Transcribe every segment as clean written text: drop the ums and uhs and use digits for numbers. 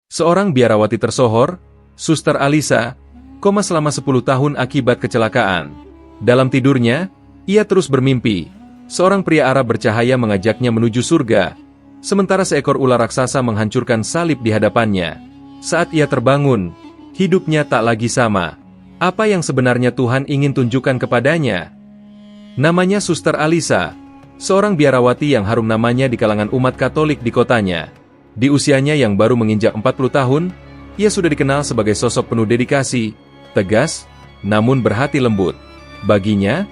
Seorang biarawati tersohor, Suster Alisa, koma selama 10 tahun akibat kecelakaan. Dalam tidurnya, ia terus bermimpi. Seorang pria Arab bercahaya mengajaknya menuju surga, sementara seekor ular raksasa menghancurkan salib di hadapannya. Saat ia terbangun, hidupnya tak lagi sama. Apa yang sebenarnya Tuhan ingin tunjukkan kepadanya? Namanya Suster Alisa, seorang biarawati yang harum namanya di kalangan umat Katolik di kotanya. Di usianya yang baru menginjak 40 tahun, ia sudah dikenal sebagai sosok penuh dedikasi, tegas, namun berhati lembut. Baginya,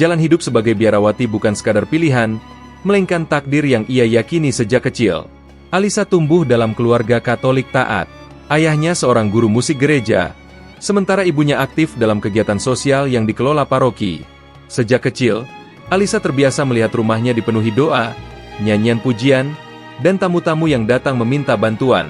jalan hidup sebagai biarawati bukan sekadar pilihan, melainkan takdir yang ia yakini sejak kecil. Alisa tumbuh dalam keluarga Katolik taat. Ayahnya seorang guru musik gereja, sementara ibunya aktif dalam kegiatan sosial yang dikelola paroki. Sejak kecil, Alisa terbiasa melihat rumahnya dipenuhi doa, nyanyian pujian, dan tamu-tamu yang datang meminta bantuan.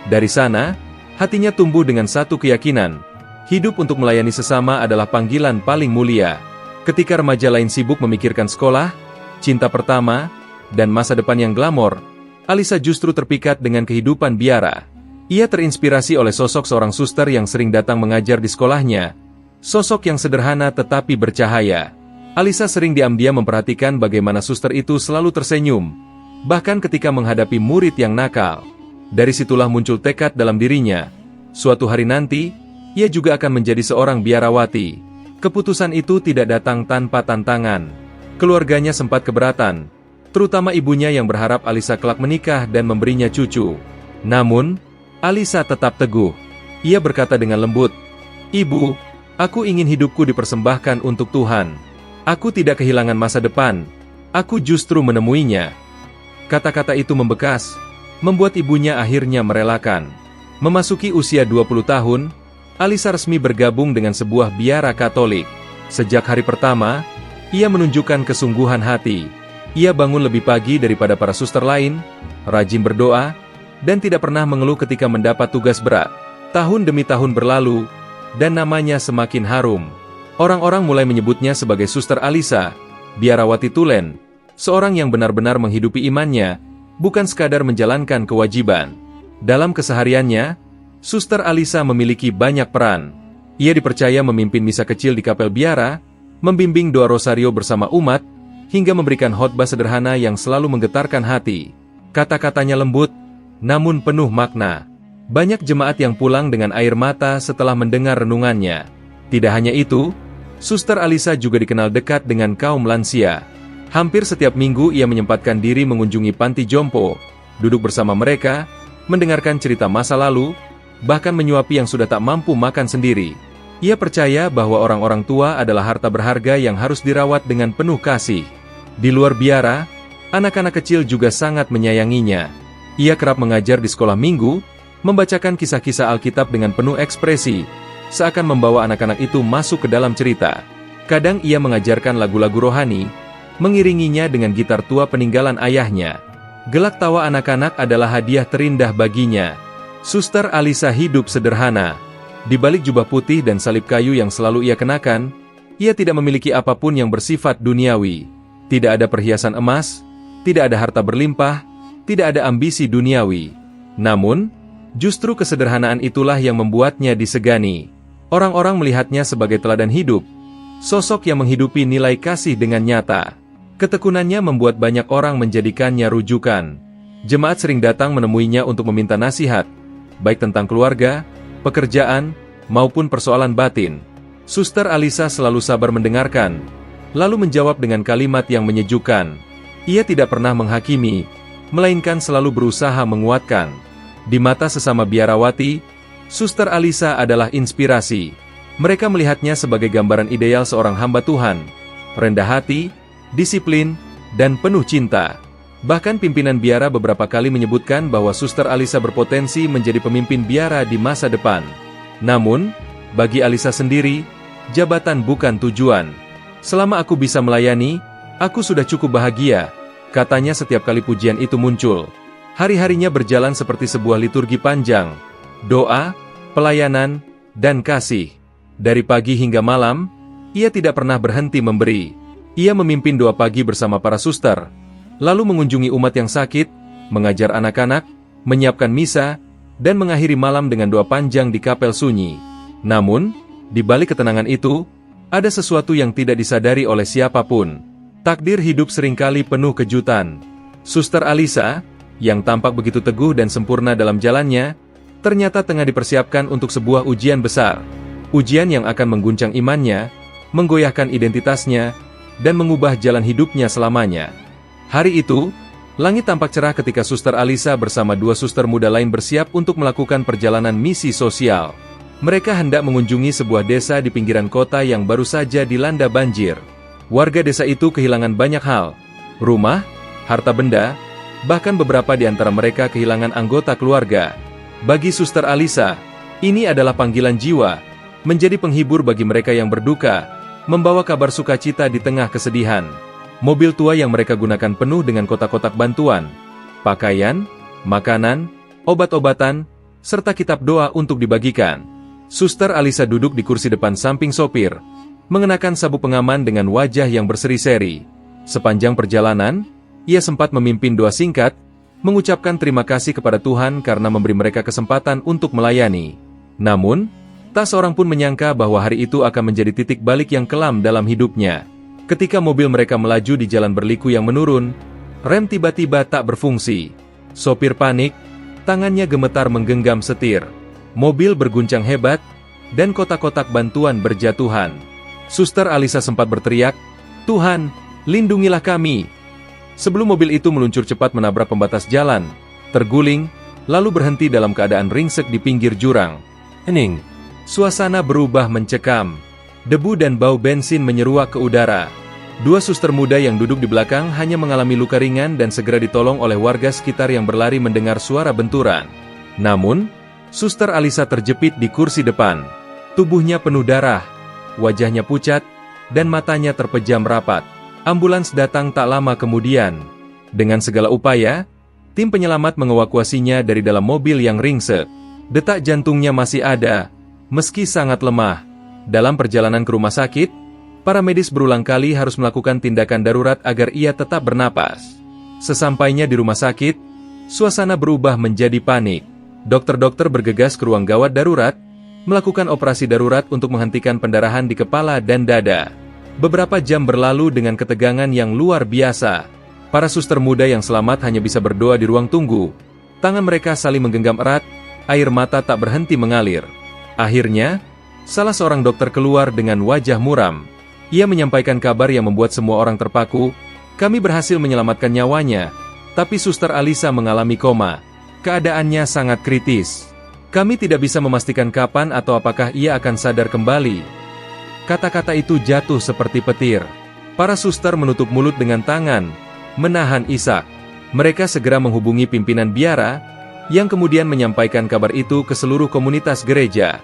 Dari sana, hatinya tumbuh dengan satu keyakinan, hidup untuk melayani sesama adalah panggilan paling mulia. Ketika remaja lain sibuk memikirkan sekolah, cinta pertama, dan masa depan yang glamor, Alisa justru terpikat dengan kehidupan biara. Ia terinspirasi oleh sosok seorang suster yang sering datang mengajar di sekolahnya, sosok yang sederhana tetapi bercahaya. Alisa sering diam-diam memperhatikan bagaimana suster itu selalu tersenyum, bahkan ketika menghadapi murid yang nakal. Dari situlah muncul tekad dalam dirinya. Suatu hari nanti, ia juga akan menjadi seorang biarawati. Keputusan itu tidak datang tanpa tantangan. Keluarganya sempat keberatan, terutama ibunya yang berharap Alisa kelak menikah dan memberinya cucu. Namun, Alisa tetap teguh. Ia berkata dengan lembut, "Ibu, aku ingin hidupku dipersembahkan untuk Tuhan. Aku tidak kehilangan masa depan. Aku justru menemuinya." Kata-kata itu membekas, membuat ibunya akhirnya merelakan. Memasuki usia 20 tahun, Alisa resmi bergabung dengan sebuah biara Katolik. Sejak hari pertama, ia menunjukkan kesungguhan hati. Ia bangun lebih pagi daripada para suster lain, rajin berdoa, dan tidak pernah mengeluh ketika mendapat tugas berat. Tahun demi tahun berlalu, dan namanya semakin harum. Orang-orang mulai menyebutnya sebagai Suster Alisa, biarawati tulen, seorang yang benar-benar menghidupi imannya, bukan sekadar menjalankan kewajiban. Dalam kesehariannya, Suster Alisa memiliki banyak peran. Ia dipercaya memimpin misa kecil di kapel biara, membimbing doa rosario bersama umat, hingga memberikan khotbah sederhana yang selalu menggetarkan hati. Kata-katanya lembut, namun penuh makna. Banyak jemaat yang pulang dengan air mata setelah mendengar renungannya. Tidak hanya itu, Suster Alisa juga dikenal dekat dengan kaum lansia. Hampir setiap minggu ia menyempatkan diri mengunjungi panti jompo, duduk bersama mereka, mendengarkan cerita masa lalu, bahkan menyuapi yang sudah tak mampu makan sendiri. Ia percaya bahwa orang-orang tua adalah harta berharga yang harus dirawat dengan penuh kasih. Di luar biara, anak-anak kecil juga sangat menyayanginya. Ia kerap mengajar di sekolah minggu, membacakan kisah-kisah Alkitab dengan penuh ekspresi, seakan membawa anak-anak itu masuk ke dalam cerita. Kadang ia mengajarkan lagu-lagu rohani, mengiringinya dengan gitar tua peninggalan ayahnya. Gelak tawa anak-anak adalah hadiah terindah baginya. Suster Alisa hidup sederhana. Di balik jubah putih dan salib kayu yang selalu ia kenakan, ia tidak memiliki apapun yang bersifat duniawi. Tidak ada perhiasan emas, tidak ada harta berlimpah, tidak ada ambisi duniawi. Namun, justru kesederhanaan itulah yang membuatnya disegani. Orang-orang melihatnya sebagai teladan hidup, sosok yang menghidupi nilai kasih dengan nyata. Ketekunannya membuat banyak orang menjadikannya rujukan. Jemaat sering datang menemuinya untuk meminta nasihat, baik tentang keluarga, pekerjaan, maupun persoalan batin. Suster Alisa selalu sabar mendengarkan, lalu menjawab dengan kalimat yang menyejukkan. Ia tidak pernah menghakimi, melainkan selalu berusaha menguatkan. Di mata sesama biarawati, Suster Alisa adalah inspirasi. Mereka melihatnya sebagai gambaran ideal seorang hamba Tuhan, rendah hati, disiplin, dan penuh cinta. Bahkan pimpinan biara beberapa kali menyebutkan bahwa Suster Alisa berpotensi menjadi pemimpin biara di masa depan. Namun, bagi Alisa sendiri, jabatan bukan tujuan. "Selama aku bisa melayani, aku sudah cukup bahagia," katanya setiap kali pujian itu muncul. Hari-harinya berjalan seperti sebuah liturgi panjang, doa, pelayanan, dan kasih. Dari pagi hingga malam, ia tidak pernah berhenti memberi. Ia memimpin doa pagi bersama para suster, lalu mengunjungi umat yang sakit, mengajar anak-anak, menyiapkan misa, dan mengakhiri malam dengan doa panjang di kapel sunyi. Namun, di balik ketenangan itu, ada sesuatu yang tidak disadari oleh siapapun. Takdir hidup seringkali penuh kejutan. Suster Alisa, yang tampak begitu teguh dan sempurna dalam jalannya, ternyata tengah dipersiapkan untuk sebuah ujian besar. Ujian yang akan mengguncang imannya, menggoyahkan identitasnya, dan mengubah jalan hidupnya selamanya. Hari itu, langit tampak cerah ketika Suster Alisa bersama dua suster muda lain bersiap untuk melakukan perjalanan misi sosial. Mereka hendak mengunjungi sebuah desa di pinggiran kota yang baru saja dilanda banjir. Warga desa itu kehilangan banyak hal, rumah, harta benda, bahkan beberapa di antara mereka kehilangan anggota keluarga. Bagi Suster Alisa, ini adalah panggilan jiwa, menjadi penghibur bagi mereka yang berduka, membawa kabar sukacita di tengah kesedihan. Mobil tua yang mereka gunakan penuh dengan kotak-kotak bantuan, pakaian, makanan, obat-obatan, serta kitab doa untuk dibagikan. Suster Alisa duduk di kursi depan samping sopir, mengenakan sabuk pengaman dengan wajah yang berseri-seri. Sepanjang perjalanan, ia sempat memimpin doa singkat, mengucapkan terima kasih kepada Tuhan karena memberi mereka kesempatan untuk melayani. Namun, tak seorang pun menyangka bahwa hari itu akan menjadi titik balik yang kelam dalam hidupnya. Ketika mobil mereka melaju di jalan berliku yang menurun, rem tiba-tiba tak berfungsi. Sopir panik, tangannya gemetar menggenggam setir. Mobil berguncang hebat, dan kotak-kotak bantuan berjatuhan. Suster Alisa sempat berteriak, "Tuhan, lindungilah kami!" Sebelum mobil itu meluncur cepat menabrak pembatas jalan, terguling, lalu berhenti dalam keadaan ringsek di pinggir jurang. Hening. Suasana berubah mencekam. Debu dan bau bensin menyeruak ke udara. Dua suster muda yang duduk di belakang hanya mengalami luka ringan dan segera ditolong oleh warga sekitar yang berlari mendengar suara benturan. Namun, Suster Alisa terjepit di kursi depan. Tubuhnya penuh darah, wajahnya pucat, dan matanya terpejam rapat. Ambulans datang tak lama kemudian. Dengan segala upaya, tim penyelamat mengevakuasinya dari dalam mobil yang ringsek. Detak jantungnya masih ada, meski sangat lemah. Dalam perjalanan ke rumah sakit, para medis berulang kali harus melakukan tindakan darurat agar ia tetap bernapas. Sesampainya di rumah sakit, suasana berubah menjadi panik. Dokter-dokter bergegas ke ruang gawat darurat, melakukan operasi darurat untuk menghentikan pendarahan di kepala dan dada. Beberapa jam berlalu dengan ketegangan yang luar biasa. Para suster muda yang selamat hanya bisa berdoa di ruang tunggu. Tangan mereka saling menggenggam erat, air mata tak berhenti mengalir. Akhirnya, salah seorang dokter keluar dengan wajah muram. Ia menyampaikan kabar yang membuat semua orang terpaku. "Kami berhasil menyelamatkan nyawanya, tapi Suster Alisa mengalami koma. Keadaannya sangat kritis. Kami tidak bisa memastikan kapan atau apakah ia akan sadar kembali." Kata-kata itu jatuh seperti petir. Para suster menutup mulut dengan tangan, menahan isak. Mereka segera menghubungi pimpinan biara, yang kemudian menyampaikan kabar itu ke seluruh komunitas gereja.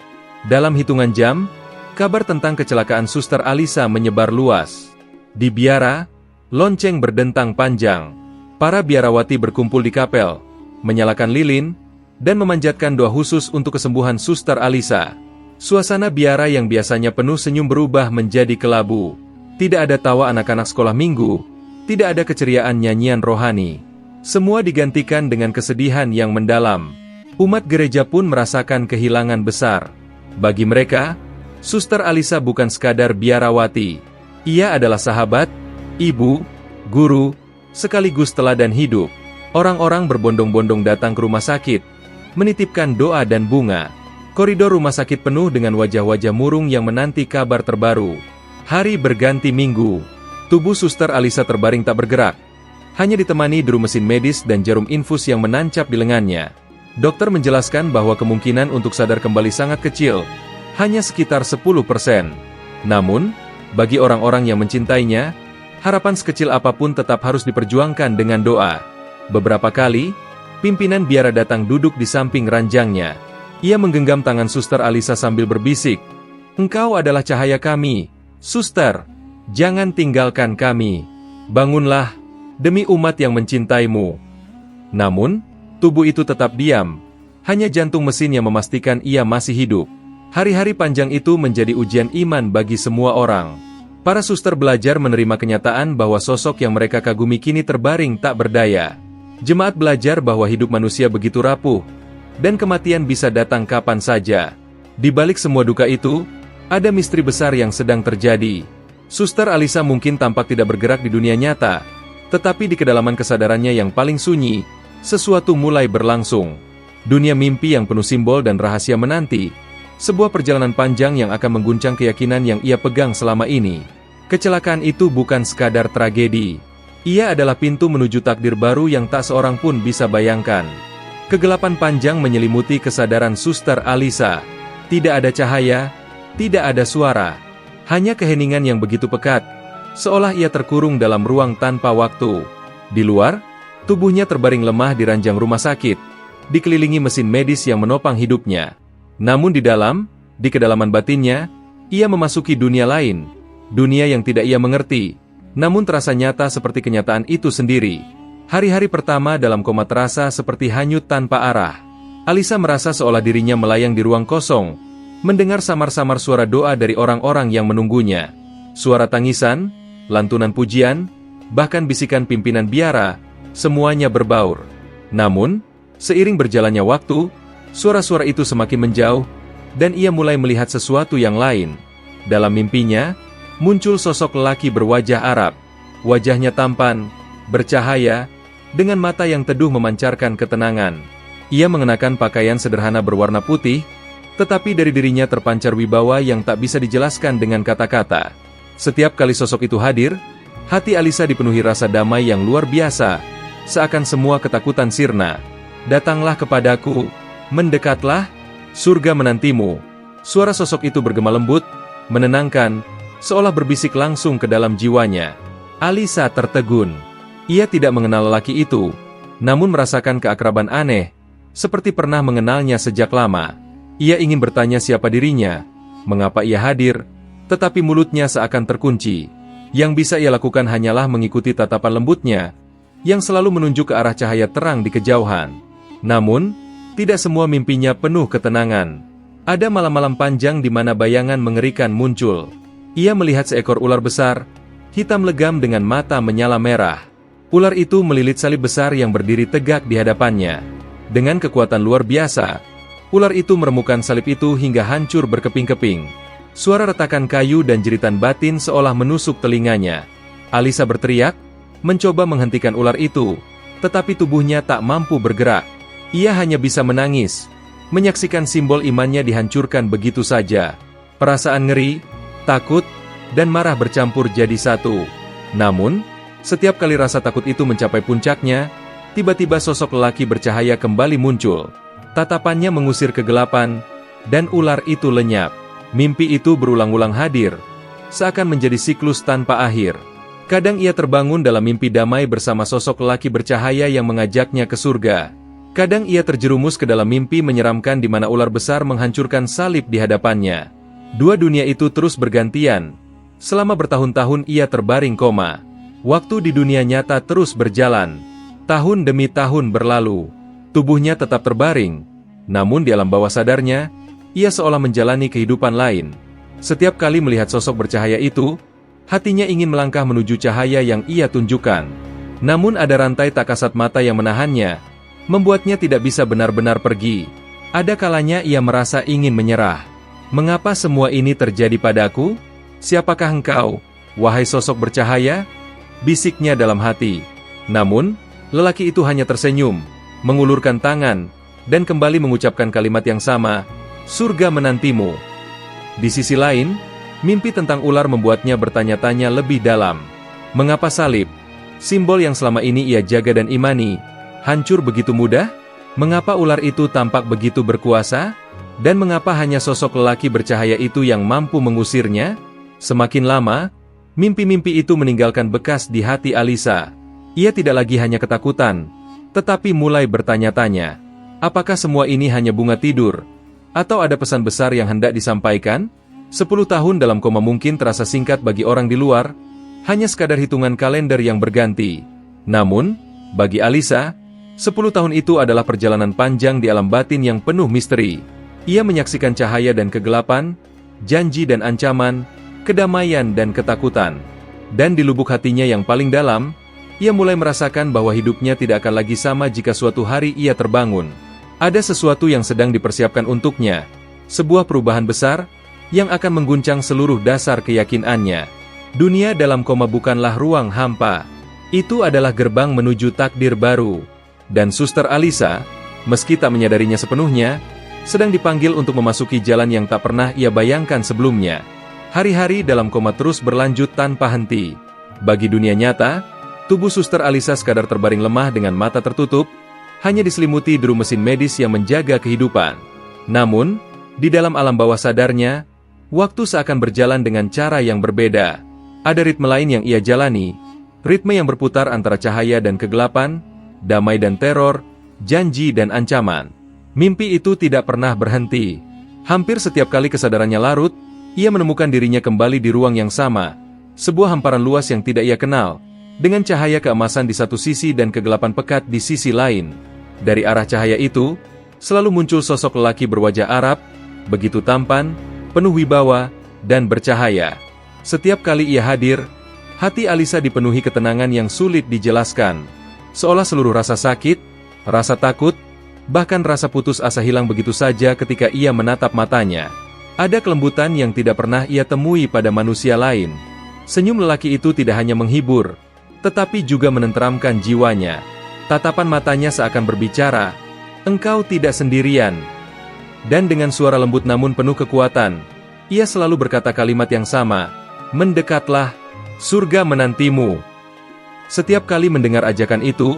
Dalam hitungan jam, kabar tentang kecelakaan Suster Alisa menyebar luas. Di biara, lonceng berdentang panjang. Para biarawati berkumpul di kapel, menyalakan lilin, dan memanjatkan doa khusus untuk kesembuhan Suster Alisa. Suasana biara yang biasanya penuh senyum berubah menjadi kelabu. Tidak ada tawa anak-anak sekolah minggu, tidak ada keceriaan nyanyian rohani. Semua digantikan dengan kesedihan yang mendalam. Umat gereja pun merasakan kehilangan besar. Bagi mereka, Suster Alisa bukan sekadar biarawati. Ia adalah sahabat, ibu, guru, sekaligus teladan hidup. Orang-orang berbondong-bondong datang ke rumah sakit, menitipkan doa dan bunga. Koridor rumah sakit penuh dengan wajah-wajah murung yang menanti kabar terbaru. Hari berganti minggu. Tubuh Suster Alisa terbaring tak bergerak. Hanya ditemani deru mesin medis dan jarum infus yang menancap di lengannya. Dokter menjelaskan bahwa kemungkinan untuk sadar kembali sangat kecil, hanya sekitar 10%. Namun, bagi orang-orang yang mencintainya, harapan sekecil apapun tetap harus diperjuangkan dengan doa. Beberapa kali, pimpinan biara datang duduk di samping ranjangnya. Ia menggenggam tangan Suster Alisa sambil berbisik, "Engkau adalah cahaya kami, Suster. Jangan tinggalkan kami. Bangunlah, demi umat yang mencintaimu." Namun, tubuh itu tetap diam. Hanya jantung mesin yang memastikan ia masih hidup. Hari-hari panjang itu menjadi ujian iman bagi semua orang. Para suster belajar menerima kenyataan bahwa sosok yang mereka kagumi kini terbaring tak berdaya. Jemaat belajar bahwa hidup manusia begitu rapuh, dan kematian bisa datang kapan saja. Di balik semua duka itu, ada misteri besar yang sedang terjadi. Suster Alisa mungkin tampak tidak bergerak di dunia nyata, tetapi di kedalaman kesadarannya yang paling sunyi, sesuatu mulai berlangsung. Dunia mimpi yang penuh simbol dan rahasia menanti, sebuah perjalanan panjang yang akan mengguncang keyakinan yang ia pegang selama ini. Kecelakaan itu bukan sekadar tragedi. Ia adalah pintu menuju takdir baru yang tak seorang pun bisa bayangkan. Kegelapan panjang menyelimuti kesadaran Suster Alisa. Tidak ada cahaya, tidak ada suara, hanya keheningan yang begitu pekat, seolah ia terkurung dalam ruang tanpa waktu. Di luar, tubuhnya terbaring lemah di ranjang rumah sakit, dikelilingi mesin medis yang menopang hidupnya. Namun di dalam, di kedalaman batinnya, ia memasuki dunia lain, dunia yang tidak ia mengerti, namun terasa nyata seperti kenyataan itu sendiri. Hari-hari pertama dalam koma terasa seperti hanyut tanpa arah. Alisa merasa seolah dirinya melayang di ruang kosong, mendengar samar-samar suara doa dari orang-orang yang menunggunya. Suara tangisan, lantunan pujian, bahkan bisikan pimpinan biara, semuanya berbaur. Namun, seiring berjalannya waktu, suara-suara itu semakin menjauh, dan ia mulai melihat sesuatu yang lain. Dalam mimpinya, muncul sosok lelaki berwajah Arab. Wajahnya tampan, bercahaya, dengan mata yang teduh memancarkan ketenangan. Ia mengenakan pakaian sederhana berwarna putih, tetapi dari dirinya terpancar wibawa yang tak bisa dijelaskan dengan kata-kata. Setiap kali sosok itu hadir, hati Alisa dipenuhi rasa damai yang luar biasa, seakan semua ketakutan sirna. Datanglah kepadaku, mendekatlah, surga menantimu. Suara sosok itu bergema lembut, menenangkan, seolah berbisik langsung ke dalam jiwanya. Alisa tertegun. Ia tidak mengenal lelaki itu, namun merasakan keakraban aneh, seperti pernah mengenalnya sejak lama. Ia ingin bertanya siapa dirinya, mengapa ia hadir, tetapi mulutnya seakan terkunci. Yang bisa ia lakukan hanyalah mengikuti tatapan lembutnya, yang selalu menunjuk ke arah cahaya terang di kejauhan. Namun, tidak semua mimpinya penuh ketenangan. Ada malam-malam panjang di mana bayangan mengerikan muncul. Ia melihat seekor ular besar, hitam legam dengan mata menyala merah. Ular itu melilit salib besar yang berdiri tegak di hadapannya. Dengan kekuatan luar biasa, ular itu meremukan salib itu hingga hancur berkeping-keping. Suara retakan kayu dan jeritan batin seolah menusuk telinganya. Alisa berteriak, mencoba menghentikan ular itu, tetapi tubuhnya tak mampu bergerak. Ia hanya bisa menangis, menyaksikan simbol imannya dihancurkan begitu saja. Perasaan ngeri, takut, dan marah bercampur jadi satu. Namun, setiap kali rasa takut itu mencapai puncaknya, tiba-tiba sosok lelaki bercahaya kembali muncul. Tatapannya mengusir kegelapan, dan ular itu lenyap. Mimpi itu berulang-ulang hadir, seakan menjadi siklus tanpa akhir. Kadang ia terbangun dalam mimpi damai bersama sosok lelaki bercahaya yang mengajaknya ke surga. Kadang ia terjerumus ke dalam mimpi menyeramkan di mana ular besar menghancurkan salib di hadapannya. Dua dunia itu terus bergantian. Selama bertahun-tahun ia terbaring koma. Waktu di dunia nyata terus berjalan. Tahun demi tahun berlalu. Tubuhnya tetap terbaring. Namun di alam bawah sadarnya, ia seolah menjalani kehidupan lain. Setiap kali melihat sosok bercahaya itu, hatinya ingin melangkah menuju cahaya yang ia tunjukkan. Namun ada rantai tak kasat mata yang menahannya, membuatnya tidak bisa benar-benar pergi. Ada kalanya ia merasa ingin menyerah. Mengapa semua ini terjadi padaku? Siapakah engkau, wahai sosok bercahaya? Bisiknya dalam hati. Namun, lelaki itu hanya tersenyum, mengulurkan tangan, dan kembali mengucapkan kalimat yang sama, surga menantimu. Di sisi lain, mimpi tentang ular membuatnya bertanya-tanya lebih dalam. Mengapa salib, simbol yang selama ini ia jaga dan imani, hancur begitu mudah? Mengapa ular itu tampak begitu berkuasa? Dan mengapa hanya sosok lelaki bercahaya itu yang mampu mengusirnya? Semakin lama, mimpi-mimpi itu meninggalkan bekas di hati Alisa. Ia tidak lagi hanya ketakutan, tetapi mulai bertanya-tanya, apakah semua ini hanya bunga tidur? Atau ada pesan besar yang hendak disampaikan? 10 tahun dalam koma mungkin terasa singkat bagi orang di luar, hanya sekadar hitungan kalender yang berganti. Namun, bagi Alisa, 10 tahun itu adalah perjalanan panjang di alam batin yang penuh misteri. Ia menyaksikan cahaya dan kegelapan, janji dan ancaman, kedamaian dan ketakutan. Dan di lubuk hatinya yang paling dalam, ia mulai merasakan bahwa hidupnya tidak akan lagi sama jika suatu hari ia terbangun. Ada sesuatu yang sedang dipersiapkan untuknya, sebuah perubahan besar, yang akan mengguncang seluruh dasar keyakinannya. Dunia dalam koma bukanlah ruang hampa. Itu adalah gerbang menuju takdir baru. Dan Suster Alisa, meski tak menyadarinya sepenuhnya, sedang dipanggil untuk memasuki jalan yang tak pernah ia bayangkan sebelumnya. Hari-hari dalam koma terus berlanjut tanpa henti. Bagi dunia nyata, tubuh Suster Alisa sekadar terbaring lemah dengan mata tertutup, hanya diselimuti deru mesin medis yang menjaga kehidupan. Namun, di dalam alam bawah sadarnya, waktu seakan berjalan dengan cara yang berbeda. Ada ritme lain yang ia jalani, ritme yang berputar antara cahaya dan kegelapan, damai dan teror, janji dan ancaman. Mimpi itu tidak pernah berhenti. Hampir setiap kali kesadarannya larut, ia menemukan dirinya kembali di ruang yang sama, sebuah hamparan luas yang tidak ia kenal, dengan cahaya keemasan di satu sisi dan kegelapan pekat di sisi lain. Dari arah cahaya itu, selalu muncul sosok lelaki berwajah Arab, begitu tampan, penuh wibawa, dan bercahaya. Setiap kali ia hadir, hati Alisa dipenuhi ketenangan yang sulit dijelaskan. Seolah seluruh rasa sakit, rasa takut, bahkan rasa putus asa hilang begitu saja ketika ia menatap matanya. Ada kelembutan yang tidak pernah ia temui pada manusia lain. Senyum lelaki itu tidak hanya menghibur, tetapi juga menenteramkan jiwanya. Tatapan matanya seakan berbicara, "Engkau tidak sendirian." Dan dengan suara lembut namun penuh kekuatan, ia selalu berkata kalimat yang sama, "Mendekatlah, surga menantimu." Setiap kali mendengar ajakan itu,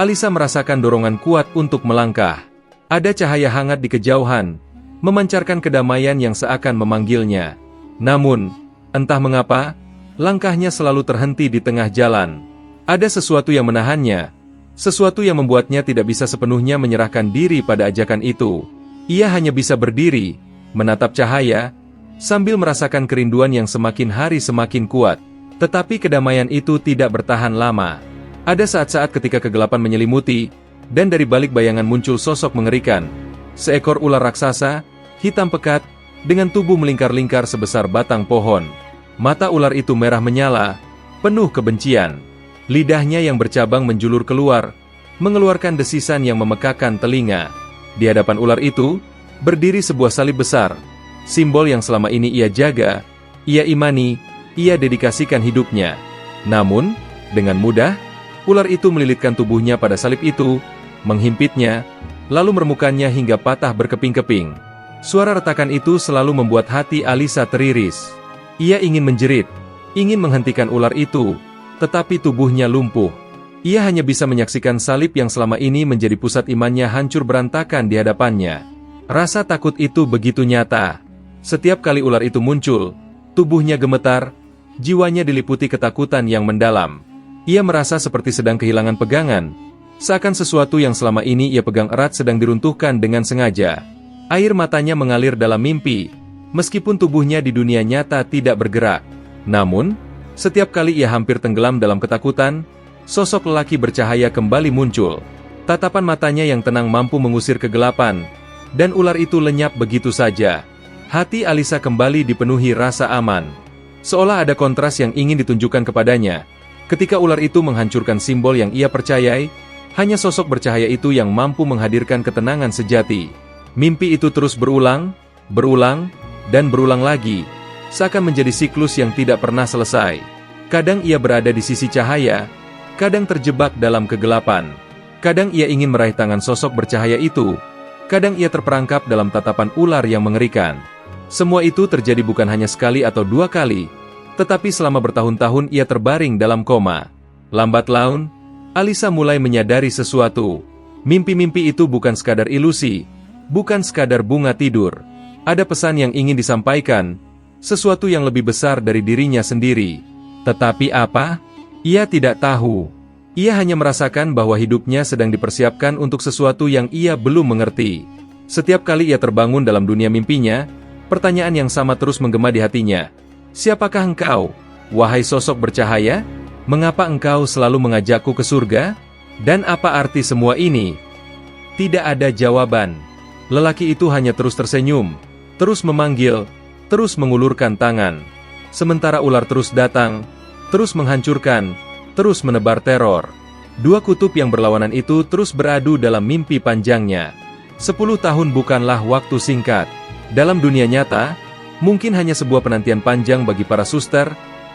Alisa merasakan dorongan kuat untuk melangkah. Ada cahaya hangat di kejauhan, memancarkan kedamaian yang seakan memanggilnya. Namun, entah mengapa, langkahnya selalu terhenti di tengah jalan. Ada sesuatu yang menahannya, sesuatu yang membuatnya tidak bisa sepenuhnya menyerahkan diri pada ajakan itu. Ia hanya bisa berdiri, menatap cahaya, sambil merasakan kerinduan yang semakin hari semakin kuat. Tetapi kedamaian itu tidak bertahan lama. Ada saat-saat ketika kegelapan menyelimuti, dan dari balik bayangan muncul sosok mengerikan. Seekor ular raksasa, hitam pekat, dengan tubuh melingkar-lingkar sebesar batang pohon. Mata ular itu merah menyala, penuh kebencian. Lidahnya yang bercabang menjulur keluar, mengeluarkan desisan yang memekakan telinga. Di hadapan ular itu, berdiri sebuah salib besar, simbol yang selama ini ia jaga, ia imani, ia dedikasikan hidupnya. Namun, dengan mudah, ular itu melilitkan tubuhnya pada salib itu, menghimpitnya, lalu meremukannya hingga patah berkeping-keping. Suara retakan itu selalu membuat hati Alisa teriris. Ia ingin menjerit, ingin menghentikan ular itu, tetapi tubuhnya lumpuh. Ia hanya bisa menyaksikan salib yang selama ini menjadi pusat imannya hancur berantakan di hadapannya. Rasa takut itu begitu nyata. Setiap kali ular itu muncul, tubuhnya gemetar, jiwanya diliputi ketakutan yang mendalam. Ia merasa seperti sedang kehilangan pegangan, seakan sesuatu yang selama ini ia pegang erat sedang diruntuhkan dengan sengaja. Air matanya mengalir dalam mimpi, meskipun tubuhnya di dunia nyata tidak bergerak. Namun, setiap kali ia hampir tenggelam dalam ketakutan, sosok lelaki bercahaya kembali muncul. Tatapan matanya yang tenang mampu mengusir kegelapan, dan ular itu lenyap begitu saja. Hati Alisa kembali dipenuhi rasa aman. Seolah ada kontras yang ingin ditunjukkan kepadanya. Ketika ular itu menghancurkan simbol yang ia percayai, hanya sosok bercahaya itu yang mampu menghadirkan ketenangan sejati. Mimpi itu terus berulang, dan berulang lagi, seakan menjadi siklus yang tidak pernah selesai. Kadang ia berada di sisi cahaya, kadang terjebak dalam kegelapan. Kadang ia ingin meraih tangan sosok bercahaya itu, kadang ia terperangkap dalam tatapan ular yang mengerikan. Semua itu terjadi bukan hanya sekali atau dua kali, tetapi selama bertahun-tahun ia terbaring dalam koma. Lambat laun, Alisa mulai menyadari sesuatu. Mimpi-mimpi itu bukan sekadar ilusi, bukan sekadar bunga tidur. Ada pesan yang ingin disampaikan, sesuatu yang lebih besar dari dirinya sendiri. Tetapi apa? Ia tidak tahu. Ia hanya merasakan bahwa hidupnya sedang dipersiapkan untuk sesuatu yang ia belum mengerti. Setiap kali ia terbangun dalam dunia mimpinya, pertanyaan yang sama terus menggema di hatinya. Siapakah engkau, wahai sosok bercahaya? Mengapa engkau selalu mengajakku ke surga? Dan apa arti semua ini? Tidak ada jawaban. Lelaki itu hanya terus tersenyum, terus memanggil, terus mengulurkan tangan. Sementara ular terus datang, terus menghancurkan, terus menebar teror. Dua kutub yang berlawanan itu terus beradu dalam mimpi panjangnya. 10 tahun bukanlah waktu singkat. Dalam dunia nyata, mungkin hanya sebuah penantian panjang bagi para suster,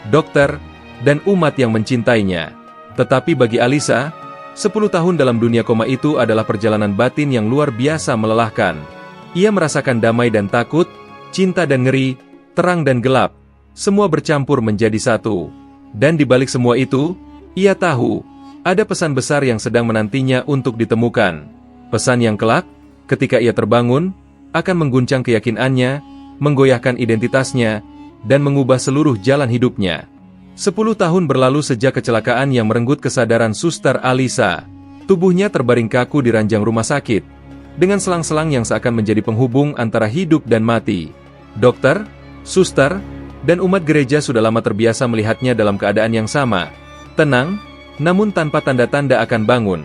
dokter, dan umat yang mencintainya. Tetapi bagi Alisa, 10 tahun dalam dunia koma itu adalah perjalanan batin yang luar biasa melelahkan. Ia merasakan damai dan takut, cinta dan ngeri, terang dan gelap, semua bercampur menjadi satu. Dan di balik semua itu, ia tahu, ada pesan besar yang sedang menantinya untuk ditemukan. Pesan yang kelak, ketika ia terbangun, akan mengguncang keyakinannya, menggoyahkan identitasnya, dan mengubah seluruh jalan hidupnya. 10 tahun berlalu sejak kecelakaan yang merenggut kesadaran Suster Alisa. Tubuhnya terbaring kaku di ranjang rumah sakit, dengan selang-selang yang seakan menjadi penghubung antara hidup dan mati. Dokter, suster, dan umat gereja sudah lama terbiasa melihatnya dalam keadaan yang sama, tenang, namun tanpa tanda-tanda akan bangun.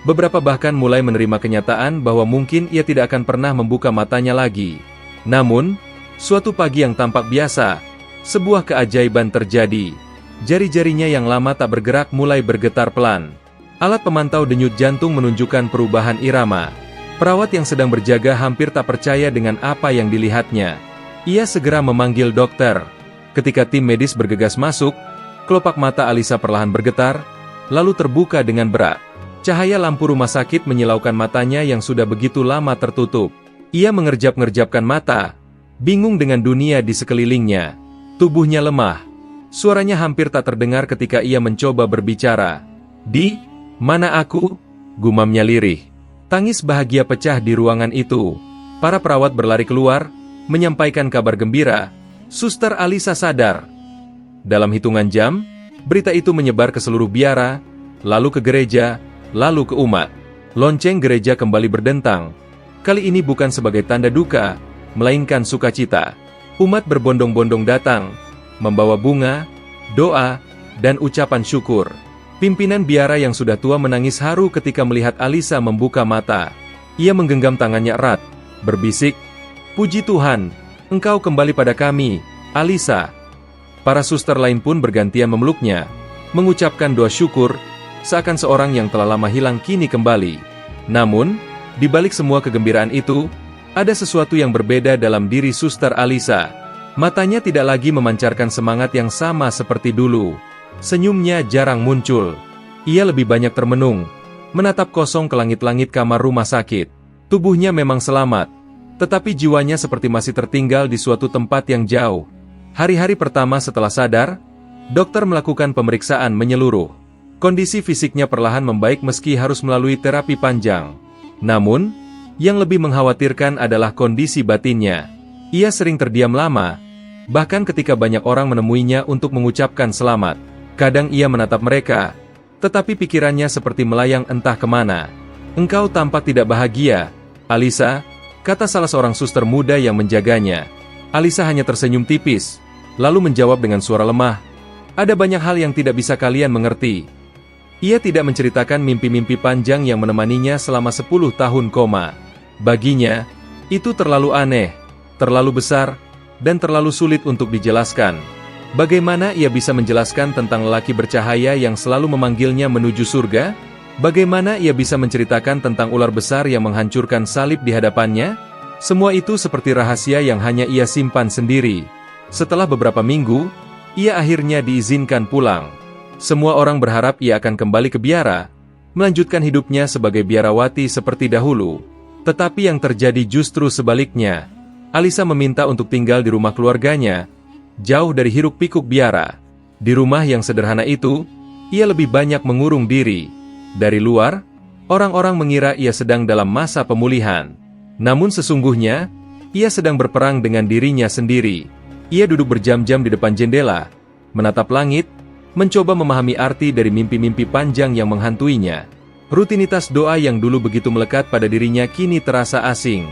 Beberapa bahkan mulai menerima kenyataan bahwa mungkin ia tidak akan pernah membuka matanya lagi. Namun, suatu pagi yang tampak biasa, sebuah keajaiban terjadi. Jari-jarinya yang lama tak bergerak mulai bergetar pelan. Alat pemantau denyut jantung menunjukkan perubahan irama. Perawat yang sedang berjaga hampir tak percaya dengan apa yang dilihatnya. Ia segera memanggil dokter. Ketika tim medis bergegas masuk, kelopak mata Alisa perlahan bergetar, lalu terbuka dengan berat. Cahaya lampu rumah sakit menyilaukan matanya yang sudah begitu lama tertutup. Ia mengerjap-ngerjapkan mata, bingung dengan dunia di sekelilingnya. Tubuhnya lemah. Suaranya hampir tak terdengar ketika ia mencoba berbicara. "Di mana aku?" gumamnya lirih. Tangis bahagia pecah di ruangan itu. Para perawat berlari keluar, menyampaikan kabar gembira. Suster Alisa sadar. Dalam hitungan jam, berita itu menyebar ke seluruh biara, lalu ke gereja, lalu ke umat. Lonceng gereja kembali berdentang. Kali ini bukan sebagai tanda duka, melainkan sukacita. Umat berbondong-bondong datang, membawa bunga, doa, dan ucapan syukur. Pimpinan biara yang sudah tua menangis haru ketika melihat Alisa membuka mata. Ia menggenggam tangannya erat, berbisik, "Puji Tuhan, Engkau kembali pada kami, Alisa." Para suster lain pun bergantian memeluknya, mengucapkan doa syukur, seakan seorang yang telah lama hilang kini kembali. Namun, di balik semua kegembiraan itu, ada sesuatu yang berbeda dalam diri Suster Alisa. Matanya tidak lagi memancarkan semangat yang sama seperti dulu. Senyumnya jarang muncul. Ia lebih banyak termenung, menatap kosong ke langit-langit kamar rumah sakit. Tubuhnya memang selamat, tetapi jiwanya seperti masih tertinggal di suatu tempat yang jauh. Hari-hari pertama setelah sadar, dokter melakukan pemeriksaan menyeluruh. Kondisi fisiknya perlahan membaik meski harus melalui terapi panjang. Namun, yang lebih mengkhawatirkan adalah kondisi batinnya. Ia sering terdiam lama, bahkan ketika banyak orang menemuinya untuk mengucapkan selamat. Kadang ia menatap mereka, tetapi pikirannya seperti melayang entah kemana. "Engkau tampak tidak bahagia, Alisa," kata salah seorang suster muda yang menjaganya. Alisa hanya tersenyum tipis, lalu menjawab dengan suara lemah, "Ada banyak hal yang tidak bisa kalian mengerti." Ia tidak menceritakan mimpi-mimpi panjang yang menemaninya selama 10 tahun koma. Baginya, itu terlalu aneh, terlalu besar, dan terlalu sulit untuk dijelaskan. Bagaimana ia bisa menjelaskan tentang lelaki bercahaya yang selalu memanggilnya menuju surga? Bagaimana ia bisa menceritakan tentang ular besar yang menghancurkan salib di hadapannya? Semua itu seperti rahasia yang hanya ia simpan sendiri. Setelah beberapa minggu, ia akhirnya diizinkan pulang. Semua orang berharap ia akan kembali ke biara, melanjutkan hidupnya sebagai biarawati seperti dahulu. Tetapi yang terjadi justru sebaliknya. Alisa meminta untuk tinggal di rumah keluarganya, jauh dari hiruk-pikuk biara. Di rumah yang sederhana itu, ia lebih banyak mengurung diri. Dari luar, orang-orang mengira ia sedang dalam masa pemulihan. Namun sesungguhnya, ia sedang berperang dengan dirinya sendiri. Ia duduk berjam-jam di depan jendela, menatap langit, mencoba memahami arti dari mimpi-mimpi panjang yang menghantuinya. Rutinitas doa yang dulu begitu melekat pada dirinya kini terasa asing.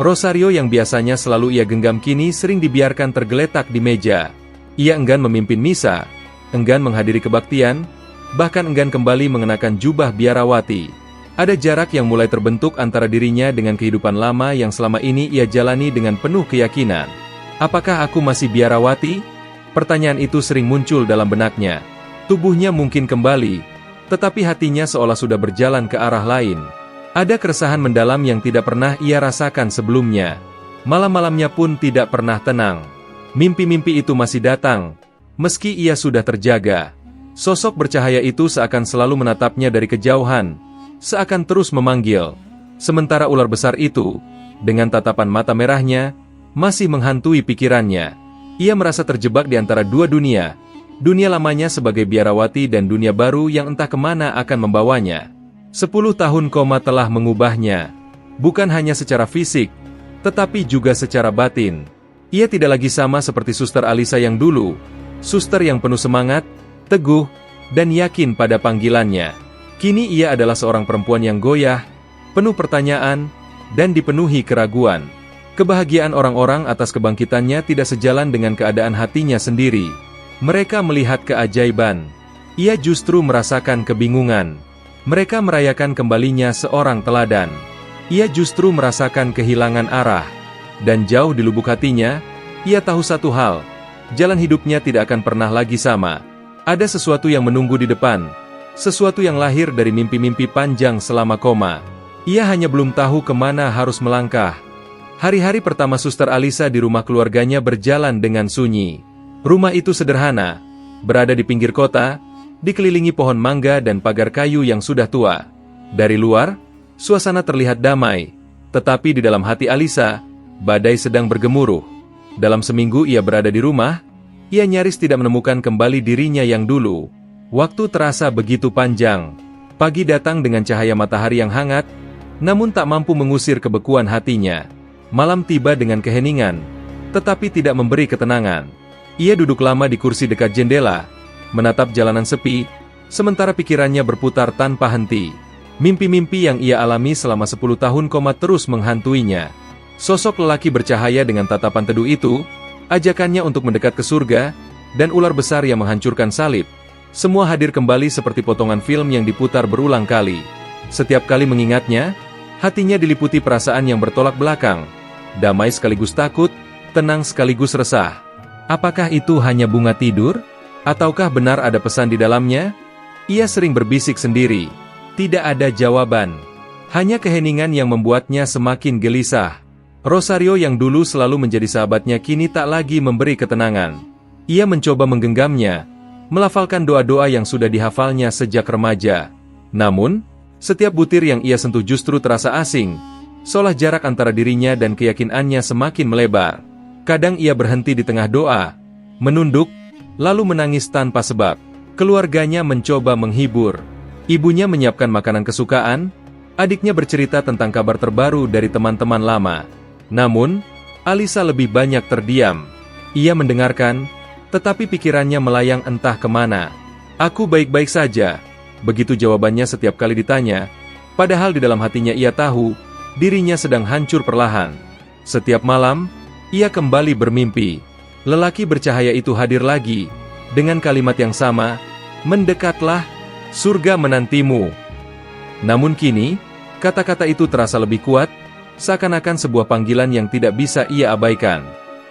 Rosario yang biasanya selalu ia genggam kini sering dibiarkan tergeletak di meja. Ia enggan memimpin misa, enggan menghadiri kebaktian, bahkan enggan kembali mengenakan jubah biarawati. Ada jarak yang mulai terbentuk antara dirinya dengan kehidupan lama yang selama ini ia jalani dengan penuh keyakinan. Apakah aku masih biarawati? Pertanyaan itu sering muncul dalam benaknya. Tubuhnya mungkin kembali, tetapi hatinya seolah sudah berjalan ke arah lain. Ada keresahan mendalam yang tidak pernah ia rasakan sebelumnya. Malam-malamnya pun tidak pernah tenang. Mimpi-mimpi itu masih datang, meski ia sudah terjaga. Sosok bercahaya itu seakan selalu menatapnya dari kejauhan, seakan terus memanggil. Sementara ular besar itu, dengan tatapan mata merahnya, masih menghantui pikirannya. Ia merasa terjebak di antara dua dunia. Dunia lamanya sebagai biarawati dan dunia baru yang entah kemana akan membawanya. 10 tahun koma telah mengubahnya. Bukan hanya secara fisik, tetapi juga secara batin. Ia tidak lagi sama seperti Suster Alisa yang dulu. Suster yang penuh semangat, teguh, dan yakin pada panggilannya. Kini ia adalah seorang perempuan yang goyah, penuh pertanyaan, dan dipenuhi keraguan. Kebahagiaan orang-orang atas kebangkitannya tidak sejalan dengan keadaan hatinya sendiri. Mereka melihat keajaiban. Ia justru merasakan kebingungan. Mereka merayakan kembalinya seorang teladan. Ia justru merasakan kehilangan arah. Dan jauh di lubuk hatinya, ia tahu satu hal. Jalan hidupnya tidak akan pernah lagi sama. Ada sesuatu yang menunggu di depan. Sesuatu yang lahir dari mimpi-mimpi panjang selama koma. Ia hanya belum tahu kemana harus melangkah. Hari-hari pertama Suster Alisa di rumah keluarganya berjalan dengan sunyi. Rumah itu sederhana, berada di pinggir kota, dikelilingi pohon mangga dan pagar kayu yang sudah tua. Dari luar, suasana terlihat damai, tetapi di dalam hati Alisa, badai sedang bergemuruh. Dalam seminggu ia berada di rumah, ia nyaris tidak menemukan kembali dirinya yang dulu. Waktu terasa begitu panjang. Pagi datang dengan cahaya matahari yang hangat, namun tak mampu mengusir kebekuan hatinya. Malam tiba dengan keheningan, tetapi tidak memberi ketenangan. Ia duduk lama di kursi dekat jendela, menatap jalanan sepi, sementara pikirannya berputar tanpa henti. Mimpi-mimpi yang ia alami selama 10 tahun koma terus menghantuinya. Sosok lelaki bercahaya dengan tatapan teduh itu, ajakannya untuk mendekat ke surga, dan ular besar yang menghancurkan salib. Semua hadir kembali seperti potongan film yang diputar berulang kali. Setiap kali mengingatnya, hatinya diliputi perasaan yang bertolak belakang. Damai sekaligus takut, tenang sekaligus resah. Apakah itu hanya bunga tidur? Ataukah benar ada pesan di dalamnya? Ia sering berbisik sendiri. Tidak ada jawaban. Hanya keheningan yang membuatnya semakin gelisah. Rosario yang dulu selalu menjadi sahabatnya kini tak lagi memberi ketenangan. Ia mencoba menggenggamnya, melafalkan doa-doa yang sudah dihafalnya sejak remaja. Namun, setiap butir yang ia sentuh justru terasa asing, seolah jarak antara dirinya dan keyakinannya semakin melebar. Kadang ia berhenti di tengah doa, menunduk, lalu menangis tanpa sebab. Keluarganya mencoba menghibur. Ibunya menyiapkan makanan kesukaan, adiknya bercerita tentang kabar terbaru dari teman-teman lama. Namun, Alisa lebih banyak terdiam. Ia mendengarkan, tetapi pikirannya melayang entah kemana. "Aku baik-baik saja," begitu jawabannya setiap kali ditanya, padahal di dalam hatinya ia tahu, dirinya sedang hancur perlahan. Setiap malam, ia kembali bermimpi. Lelaki bercahaya itu hadir lagi, dengan kalimat yang sama, "Mendekatlah, surga menantimu." Namun kini, kata-kata itu terasa lebih kuat, seakan-akan sebuah panggilan yang tidak bisa ia abaikan.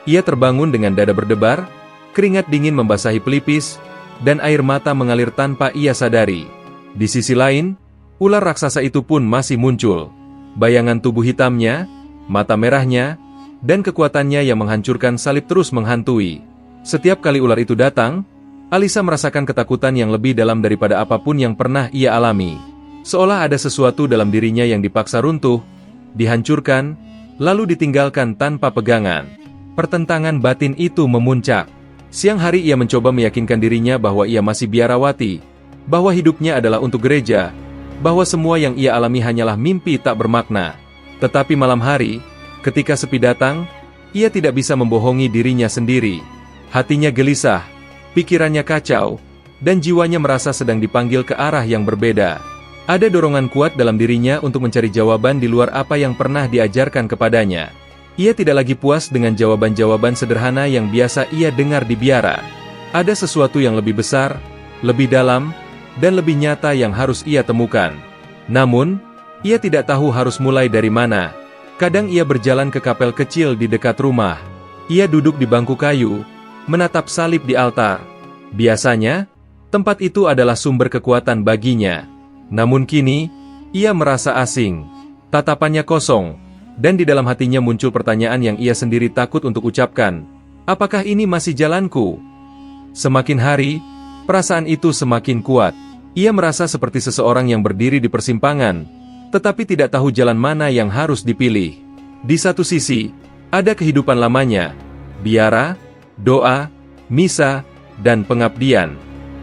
Ia terbangun dengan dada berdebar, keringat dingin membasahi pelipis, dan air mata mengalir tanpa ia sadari. Di sisi lain, ular raksasa itu pun masih muncul. Bayangan tubuh hitamnya, mata merahnya, dan kekuatannya yang menghancurkan salib terus menghantui. Setiap kali ular itu datang, Alisa merasakan ketakutan yang lebih dalam daripada apapun yang pernah ia alami. Seolah ada sesuatu dalam dirinya yang dipaksa runtuh, dihancurkan, lalu ditinggalkan tanpa pegangan. Pertentangan batin itu memuncak. Siang hari ia mencoba meyakinkan dirinya bahwa ia masih biarawati, bahwa hidupnya adalah untuk gereja, bahwa semua yang ia alami hanyalah mimpi tak bermakna. Tetapi malam hari, ketika sepi datang, ia tidak bisa membohongi dirinya sendiri. Hatinya gelisah, pikirannya kacau, dan jiwanya merasa sedang dipanggil ke arah yang berbeda. Ada dorongan kuat dalam dirinya untuk mencari jawaban di luar apa yang pernah diajarkan kepadanya. Ia tidak lagi puas dengan jawaban-jawaban sederhana yang biasa ia dengar di biara. Ada sesuatu yang lebih besar, lebih dalam, dan lebih nyata yang harus ia temukan. Namun, ia tidak tahu harus mulai dari mana. Kadang ia berjalan ke kapel kecil di dekat rumah. Ia duduk di bangku kayu, menatap salib di altar. Biasanya, tempat itu adalah sumber kekuatan baginya. Namun kini, Ia merasa asing. Tatapannya kosong. Dan di dalam hatinya muncul pertanyaan yang ia sendiri takut untuk ucapkan. Apakah ini masih jalanku? Semakin hari, perasaan itu semakin kuat. Ia merasa seperti seseorang yang berdiri di persimpangan, tetapi tidak tahu jalan mana yang harus dipilih. Di satu sisi, ada kehidupan lamanya, biara, doa, misa, dan pengabdian.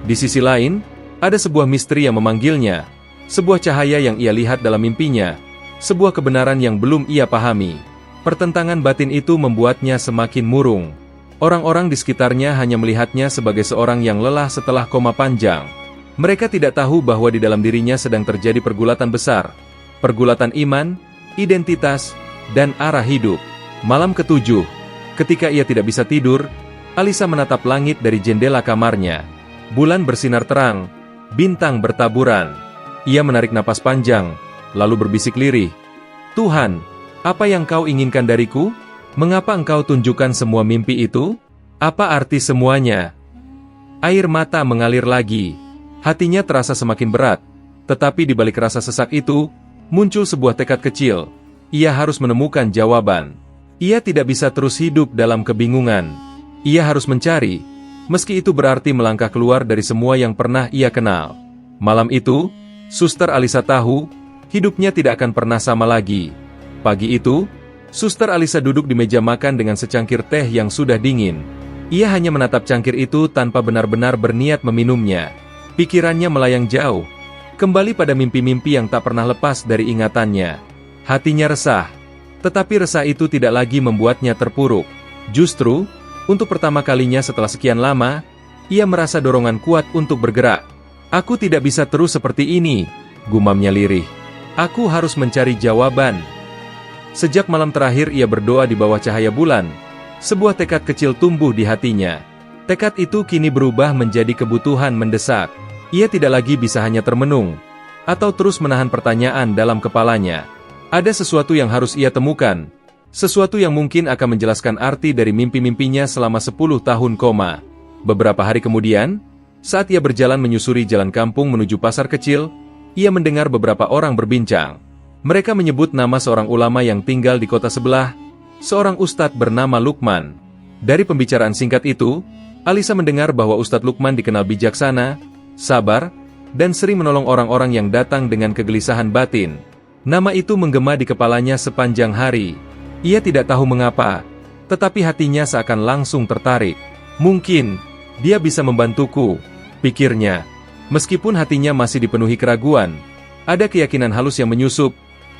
Di sisi lain, ada sebuah misteri yang memanggilnya, sebuah cahaya yang ia lihat dalam mimpinya, sebuah kebenaran yang belum ia pahami. Pertentangan batin itu membuatnya semakin murung. Orang-orang di sekitarnya hanya melihatnya sebagai seorang yang lelah setelah koma panjang. Mereka tidak tahu bahwa di dalam dirinya sedang terjadi pergulatan besar. Pergulatan iman, identitas, dan arah hidup. Malam ketujuh, ketika ia tidak bisa tidur, Alisa menatap langit dari jendela kamarnya. Bulan bersinar terang, bintang bertaburan. Ia menarik napas panjang, lalu berbisik lirih. Tuhan, apa yang kau inginkan dariku? Mengapa engkau tunjukkan semua mimpi itu? Apa arti semuanya? Air mata mengalir lagi. Hatinya terasa semakin berat. Tetapi di balik rasa sesak itu, muncul sebuah tekad kecil. Ia harus menemukan jawaban. Ia tidak bisa terus hidup dalam kebingungan. Ia harus mencari, meski itu berarti melangkah keluar dari semua yang pernah ia kenal. Malam itu, Suster Alisa tahu, hidupnya tidak akan pernah sama lagi. Pagi itu, Suster Alisa duduk di meja makan dengan secangkir teh yang sudah dingin. Ia hanya menatap cangkir itu tanpa benar-benar berniat meminumnya. Pikirannya melayang jauh, kembali pada mimpi-mimpi yang tak pernah lepas dari ingatannya. Hatinya resah, tetapi resah itu tidak lagi membuatnya terpuruk. Justru, untuk pertama kalinya setelah sekian lama, ia merasa dorongan kuat untuk bergerak. Aku tidak bisa terus seperti ini, gumamnya lirih. Aku harus mencari jawaban. Sejak malam terakhir ia berdoa di bawah cahaya bulan, sebuah tekad kecil tumbuh di hatinya. Tekad itu kini berubah menjadi kebutuhan mendesak. Ia tidak lagi bisa hanya termenung, atau terus menahan pertanyaan dalam kepalanya. Ada sesuatu yang harus ia temukan, sesuatu yang mungkin akan menjelaskan arti dari mimpi-mimpinya selama 10 tahun koma. Beberapa hari kemudian, saat ia berjalan menyusuri jalan kampung menuju pasar kecil, ia mendengar beberapa orang berbincang. Mereka menyebut nama seorang ulama yang tinggal di kota sebelah, seorang ustadz bernama Lukman. Dari pembicaraan singkat itu, Alisa mendengar bahwa Ustadz Lukman dikenal bijaksana, sabar, dan sering menolong orang-orang yang datang dengan kegelisahan batin. Nama itu menggema di kepalanya sepanjang hari. Ia tidak tahu mengapa, tetapi hatinya seakan langsung tertarik. Mungkin, dia bisa membantuku, pikirnya. Meskipun hatinya masih dipenuhi keraguan, ada keyakinan halus yang menyusup,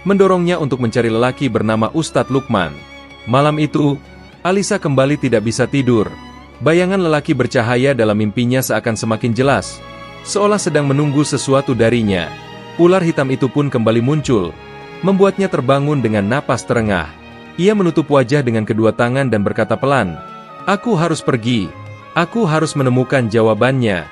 mendorongnya untuk mencari lelaki bernama Ustadz Lukman. Malam itu, Alisa kembali tidak bisa tidur. Bayangan lelaki bercahaya dalam mimpinya seakan semakin jelas, seolah sedang menunggu sesuatu darinya. Ular hitam itu pun kembali muncul, membuatnya terbangun dengan napas terengah. Ia menutup wajah dengan kedua tangan dan berkata pelan, "Aku harus pergi. Aku harus menemukan jawabannya."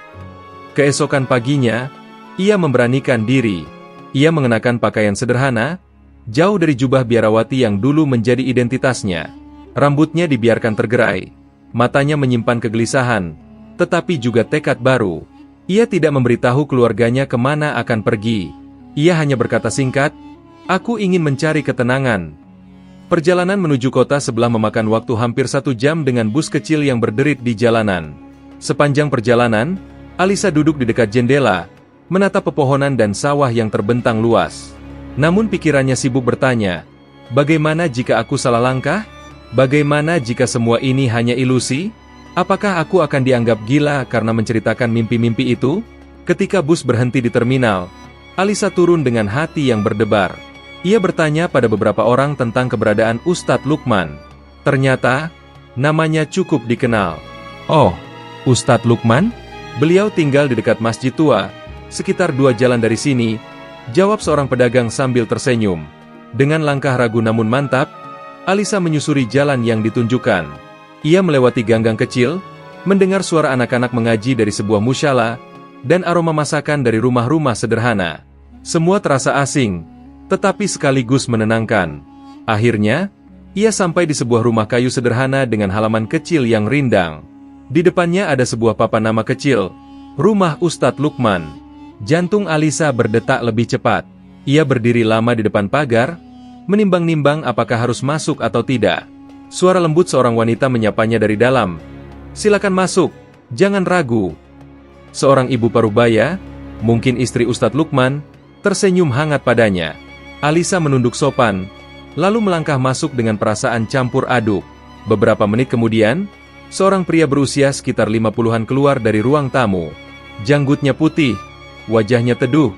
Keesokan paginya, ia memberanikan diri. Ia mengenakan pakaian sederhana, jauh dari jubah biarawati yang dulu menjadi identitasnya. Rambutnya dibiarkan tergerai, matanya menyimpan kegelisahan, tetapi juga tekad baru. Ia tidak memberitahu keluarganya kemana akan pergi. Ia hanya berkata singkat, "Aku ingin mencari ketenangan." Perjalanan menuju kota sebelah memakan waktu hampir 1 jam dengan bus kecil yang berderit di jalanan. Sepanjang perjalanan, Alisa duduk di dekat jendela, menatap pepohonan dan sawah yang terbentang luas. Namun pikirannya sibuk bertanya, bagaimana jika aku salah langkah? Bagaimana jika semua ini hanya ilusi? Apakah aku akan dianggap gila karena menceritakan mimpi-mimpi itu? Ketika bus berhenti di terminal, Alisa turun dengan hati yang berdebar. Ia bertanya pada beberapa orang tentang keberadaan Ustadz Lukman. Ternyata, namanya cukup dikenal. "Oh, Ustadz Lukman? Beliau tinggal di dekat masjid tua, sekitar 2 jalan dari sini," jawab seorang pedagang sambil tersenyum. Dengan langkah ragu namun mantap, Alisa menyusuri jalan yang ditunjukkan. Ia melewati ganggang kecil, mendengar suara anak-anak mengaji dari sebuah musyalah, dan aroma masakan dari rumah-rumah sederhana. Semua terasa asing, tetapi sekaligus menenangkan. Akhirnya, ia sampai di sebuah rumah kayu sederhana dengan halaman kecil yang rindang. Di depannya ada sebuah papan nama kecil, Rumah Ustadz Lukman. Jantung Alisa berdetak lebih cepat. Ia berdiri lama di depan pagar, menimbang-nimbang apakah harus masuk atau tidak. Suara lembut seorang wanita menyapanya dari dalam. "Silakan masuk, jangan ragu." Seorang ibu parubaya, mungkin istri Ustadz Lukman, tersenyum hangat padanya. Alisa menunduk sopan, lalu melangkah masuk dengan perasaan campur aduk. Beberapa menit kemudian, seorang pria berusia sekitar 50-an keluar dari ruang tamu. Janggutnya putih, wajahnya teduh,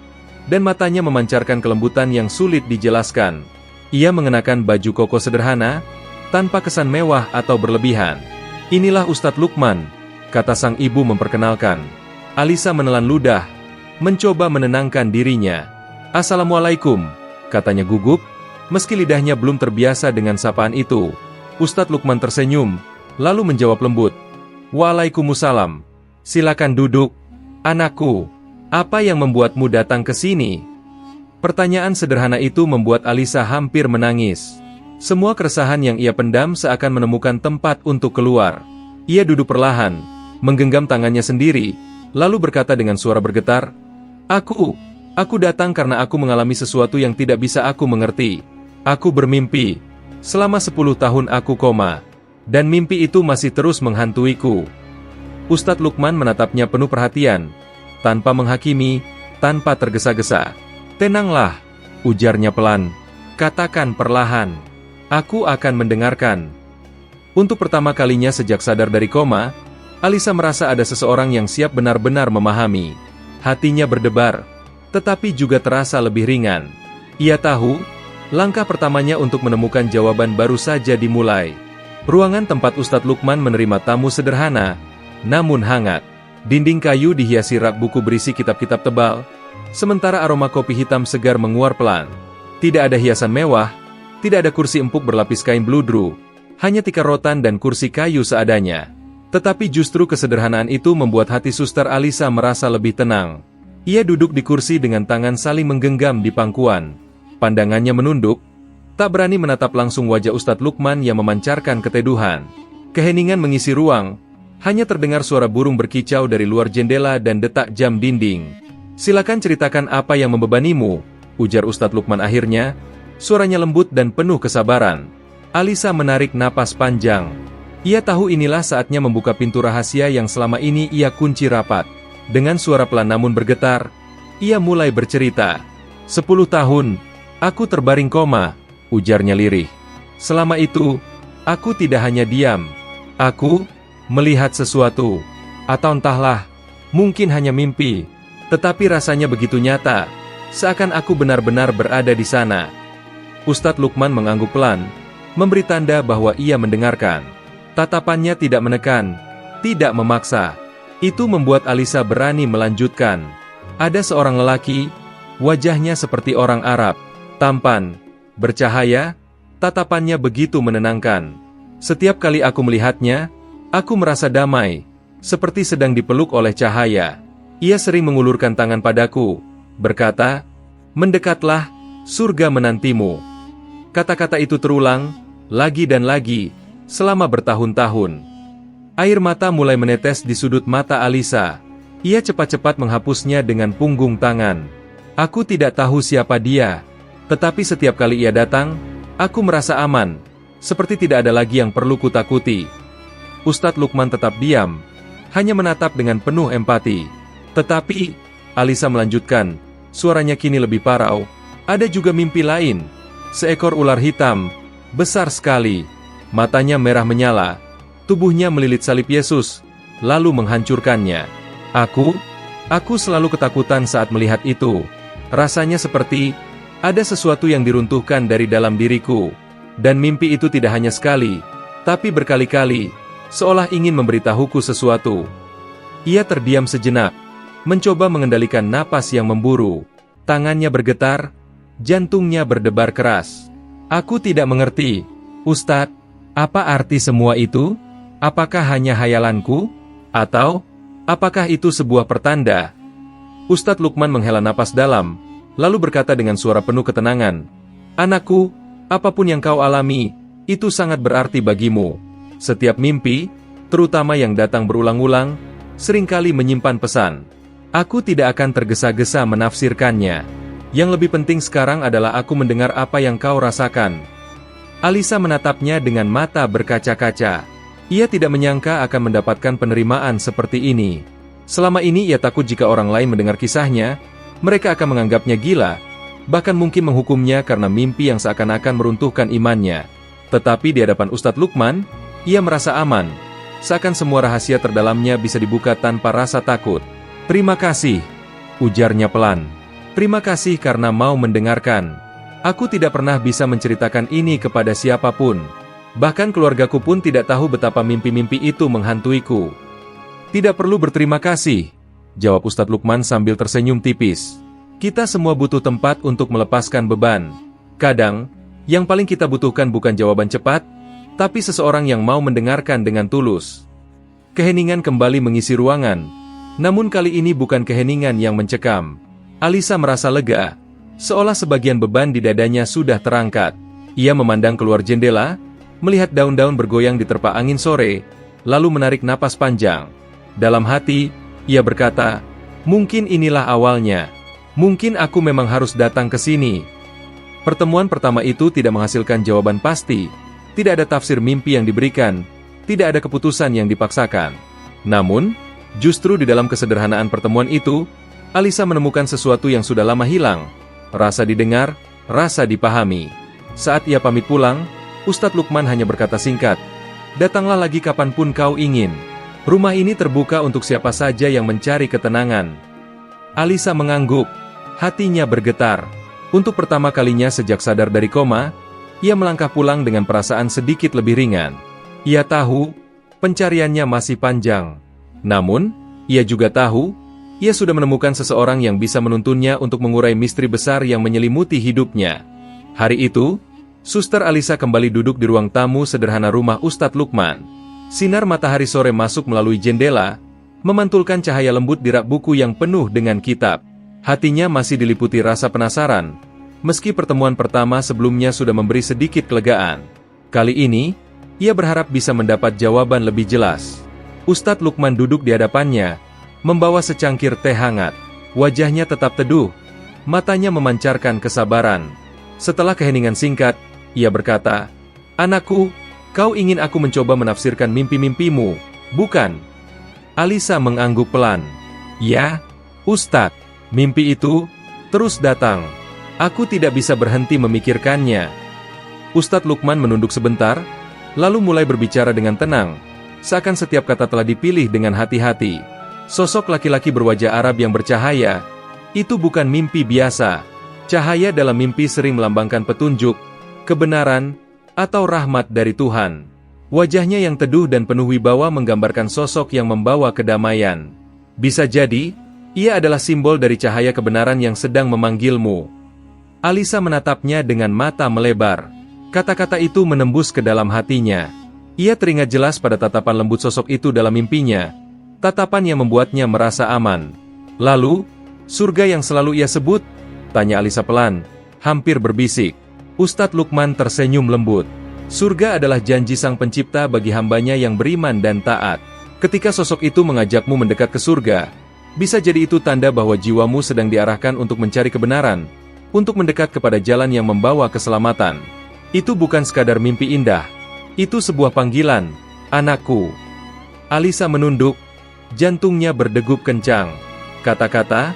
dan matanya memancarkan kelembutan yang sulit dijelaskan. Ia mengenakan baju koko sederhana, tanpa kesan mewah atau berlebihan. "Inilah Ustadz Lukman," kata sang ibu memperkenalkan. Alisa menelan ludah, mencoba menenangkan dirinya. "Assalamualaikum," katanya gugup, meski lidahnya belum terbiasa dengan sapaan itu. Ustadz Lukman tersenyum, lalu menjawab lembut, "Waalaikumsalam. Silakan duduk, anakku. Apa yang membuatmu datang ke sini?" Pertanyaan sederhana itu membuat Alisa hampir menangis. Semua keresahan yang ia pendam seakan menemukan tempat untuk keluar. Ia duduk perlahan, menggenggam tangannya sendiri, lalu berkata dengan suara bergetar, Aku datang karena aku mengalami sesuatu yang tidak bisa aku mengerti. Aku bermimpi. Selama 10 tahun aku koma. Dan mimpi itu masih terus menghantuiku." Ustadz Lukman menatapnya penuh perhatian, tanpa menghakimi, tanpa tergesa-gesa. "Tenanglah," ujarnya pelan. "Katakan perlahan. Aku akan mendengarkan." Untuk pertama kalinya sejak sadar dari koma, Alisa merasa ada seseorang yang siap benar-benar memahami. Hatinya berdebar, tetapi juga terasa lebih ringan. Ia tahu, langkah pertamanya untuk menemukan jawaban baru saja dimulai. Ruangan tempat Ustadz Lukman menerima tamu sederhana, namun hangat. Dinding kayu dihiasi rak buku berisi kitab-kitab tebal, sementara aroma kopi hitam segar menguar pelan. Tidak ada hiasan mewah, tidak ada kursi empuk berlapis kain bludru, hanya tikar rotan dan kursi kayu seadanya. Tetapi justru kesederhanaan itu membuat hati Suster Alisa merasa lebih tenang. Ia duduk di kursi dengan tangan saling menggenggam di pangkuan. Pandangannya menunduk, tak berani menatap langsung wajah Ustadz Lukman yang memancarkan keteduhan. Keheningan mengisi ruang, hanya terdengar suara burung berkicau dari luar jendela dan detak jam dinding. "Silakan ceritakan apa yang membebanimu," ujar Ustadz Lukman akhirnya, suaranya lembut dan penuh kesabaran. Alisa menarik napas panjang. Ia tahu inilah saatnya membuka pintu rahasia yang selama ini ia kunci rapat. Dengan suara pelan namun bergetar, ia mulai bercerita. 10 tahun, aku terbaring koma," ujarnya lirih. "Selama itu, aku tidak hanya diam. Aku melihat sesuatu, atau entahlah, mungkin hanya mimpi. Tetapi rasanya begitu nyata, seakan aku benar-benar berada di sana." Ustadz Lukman mengangguk pelan, memberi tanda bahwa ia mendengarkan. Tatapannya tidak menekan, tidak memaksa. Itu membuat Alisa berani melanjutkan. Ada seorang lelaki, wajahnya seperti orang Arab, tampan, bercahaya, tatapannya begitu menenangkan. Setiap kali aku melihatnya, aku merasa damai, seperti sedang dipeluk oleh cahaya. Ia sering mengulurkan tangan padaku, berkata, "Mendekatlah, surga menantimu." Kata-kata itu terulang, lagi dan lagi, selama bertahun-tahun. Air mata mulai menetes di sudut mata Alisa. Ia cepat-cepat menghapusnya dengan punggung tangan. Aku tidak tahu siapa dia, tetapi setiap kali ia datang, aku merasa aman, seperti tidak ada lagi yang perlu kutakuti. Ustadz Lukman tetap diam, hanya menatap dengan penuh empati. Tetapi, Alisa melanjutkan, suaranya kini lebih parau, ada juga mimpi lain. Seekor ular hitam, besar sekali, matanya merah menyala, tubuhnya melilit salib Yesus, lalu menghancurkannya. Aku selalu ketakutan saat melihat itu. Rasanya seperti ada sesuatu yang diruntuhkan dari dalam diriku. Dan mimpi itu tidak hanya sekali, tapi berkali-kali, seolah ingin memberitahuku sesuatu. Ia terdiam sejenak, mencoba mengendalikan napas yang memburu. Tangannya bergetar, jantungnya berdebar keras. "Aku tidak mengerti, Ustadz, apa arti semua itu? Apakah hanya hayalanku? Atau, apakah itu sebuah pertanda?" Ustadz Lukman menghela napas dalam, lalu berkata dengan suara penuh ketenangan, "Anakku, apapun yang kau alami, itu sangat berarti bagimu. Setiap mimpi, terutama yang datang berulang-ulang, seringkali menyimpan pesan. Aku tidak akan tergesa-gesa menafsirkannya. Yang lebih penting sekarang adalah aku mendengar apa yang kau rasakan. Alisa menatapnya dengan mata berkaca-kaca. Ia tidak menyangka akan mendapatkan penerimaan seperti ini. Selama ini ia takut jika orang lain mendengar kisahnya, mereka akan menganggapnya gila, bahkan mungkin menghukumnya karena mimpi yang seakan-akan meruntuhkan imannya. Tetapi di hadapan Ustadz Lukman, ia merasa aman. Seakan semua rahasia terdalamnya bisa dibuka tanpa rasa takut. "Terima kasih," ujarnya pelan. "Terima kasih karena mau mendengarkan. Aku tidak pernah bisa menceritakan ini kepada siapapun. Bahkan keluargaku pun tidak tahu betapa mimpi-mimpi itu menghantuiku." "Tidak perlu berterima kasih," jawab Ustadz Lukman sambil tersenyum tipis. "Kita semua butuh tempat untuk melepaskan beban. Kadang, yang paling kita butuhkan bukan jawaban cepat, tapi seseorang yang mau mendengarkan dengan tulus." Keheningan kembali mengisi ruangan. Namun kali ini bukan keheningan yang mencekam. Alisa merasa lega, seolah sebagian beban di dadanya sudah terangkat. Ia memandang keluar jendela, melihat daun-daun bergoyang di terpa angin sore, lalu menarik napas panjang. Dalam hati, ia berkata, "Mungkin inilah awalnya. Mungkin aku memang harus datang ke sini." Pertemuan pertama itu tidak menghasilkan jawaban pasti, tidak ada tafsir mimpi yang diberikan, tidak ada keputusan yang dipaksakan. Namun, justru di dalam kesederhanaan pertemuan itu, Alisa menemukan sesuatu yang sudah lama hilang. Rasa didengar, rasa dipahami. Saat ia pamit pulang, Ustadz Lukman hanya berkata singkat, "Datanglah lagi kapanpun kau ingin. Rumah ini terbuka untuk siapa saja yang mencari ketenangan." Alisa mengangguk, hatinya bergetar. Untuk pertama kalinya sejak sadar dari koma, ia melangkah pulang dengan perasaan sedikit lebih ringan. Ia tahu, pencariannya masih panjang. Namun, ia juga tahu, ia sudah menemukan seseorang yang bisa menuntunnya untuk mengurai misteri besar yang menyelimuti hidupnya. Hari itu, Suster Alisa kembali duduk di ruang tamu sederhana rumah Ustadz Lukman. Sinar matahari sore masuk melalui jendela, memantulkan cahaya lembut di rak buku yang penuh dengan kitab. Hatinya masih diliputi rasa penasaran, meski pertemuan pertama sebelumnya sudah memberi sedikit kelegaan. Kali ini, ia berharap bisa mendapat jawaban lebih jelas. Ustadz Lukman duduk di hadapannya, membawa secangkir teh hangat. Wajahnya tetap teduh, matanya memancarkan kesabaran. Setelah keheningan singkat, ia berkata, "Anakku, kau ingin aku mencoba menafsirkan mimpi-mimpimu, bukan?" Alisa mengangguk pelan. "Ya, Ustadz, mimpi itu terus datang. Aku tidak bisa berhenti memikirkannya." Ustadz Lukman menunduk sebentar, lalu mulai berbicara dengan tenang, seakan setiap kata telah dipilih dengan hati-hati. Sosok laki-laki berwajah Arab yang bercahaya, itu bukan mimpi biasa. Cahaya dalam mimpi sering melambangkan petunjuk, kebenaran, atau rahmat dari Tuhan. Wajahnya yang teduh dan penuh wibawa menggambarkan sosok yang membawa kedamaian. Bisa jadi, ia adalah simbol dari cahaya kebenaran yang sedang memanggilmu. Alisa menatapnya dengan mata melebar. Kata-kata itu menembus ke dalam hatinya. Ia teringat jelas pada tatapan lembut sosok itu dalam mimpinya. Tatapan yang membuatnya merasa aman. "Lalu, surga yang selalu ia sebut?" tanya Alisa pelan, hampir berbisik. Ustadz Lukman tersenyum lembut. "Surga adalah janji Sang Pencipta bagi hambanya yang beriman dan taat. Ketika sosok itu mengajakmu mendekat ke surga, bisa jadi itu tanda bahwa jiwamu sedang diarahkan untuk mencari kebenaran, untuk mendekat kepada jalan yang membawa keselamatan. Itu bukan sekadar mimpi indah. Itu sebuah panggilan, anakku." Alisa menunduk, jantungnya berdegup kencang. Kata-kata,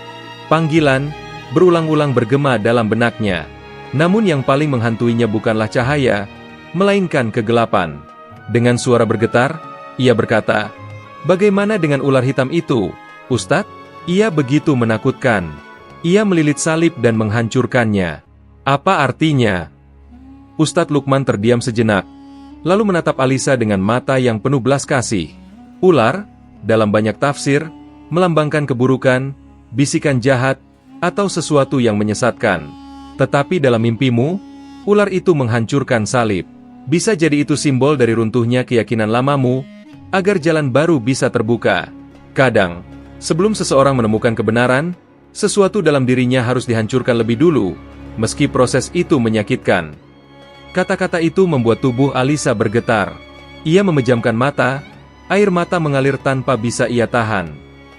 panggilan, berulang-ulang bergema dalam benaknya. Namun yang paling menghantuinya bukanlah cahaya, melainkan kegelapan. Dengan suara bergetar, ia berkata, "Bagaimana dengan ular hitam itu, Ustadz? Ia begitu menakutkan. Ia melilit salib dan menghancurkannya. Apa artinya?" Ustadz Lukman terdiam sejenak, lalu menatap Alisa dengan mata yang penuh belas kasih. Ular, dalam banyak tafsir, melambangkan keburukan, bisikan jahat, atau sesuatu yang menyesatkan. Tetapi dalam mimpimu, ular itu menghancurkan salib. Bisa jadi itu simbol dari runtuhnya keyakinan lamamu, agar jalan baru bisa terbuka. Kadang, sebelum seseorang menemukan kebenaran, sesuatu dalam dirinya harus dihancurkan lebih dulu, meski proses itu menyakitkan. Kata-kata itu membuat tubuh Alisa bergetar. Ia memejamkan mata, air mata mengalir tanpa bisa ia tahan.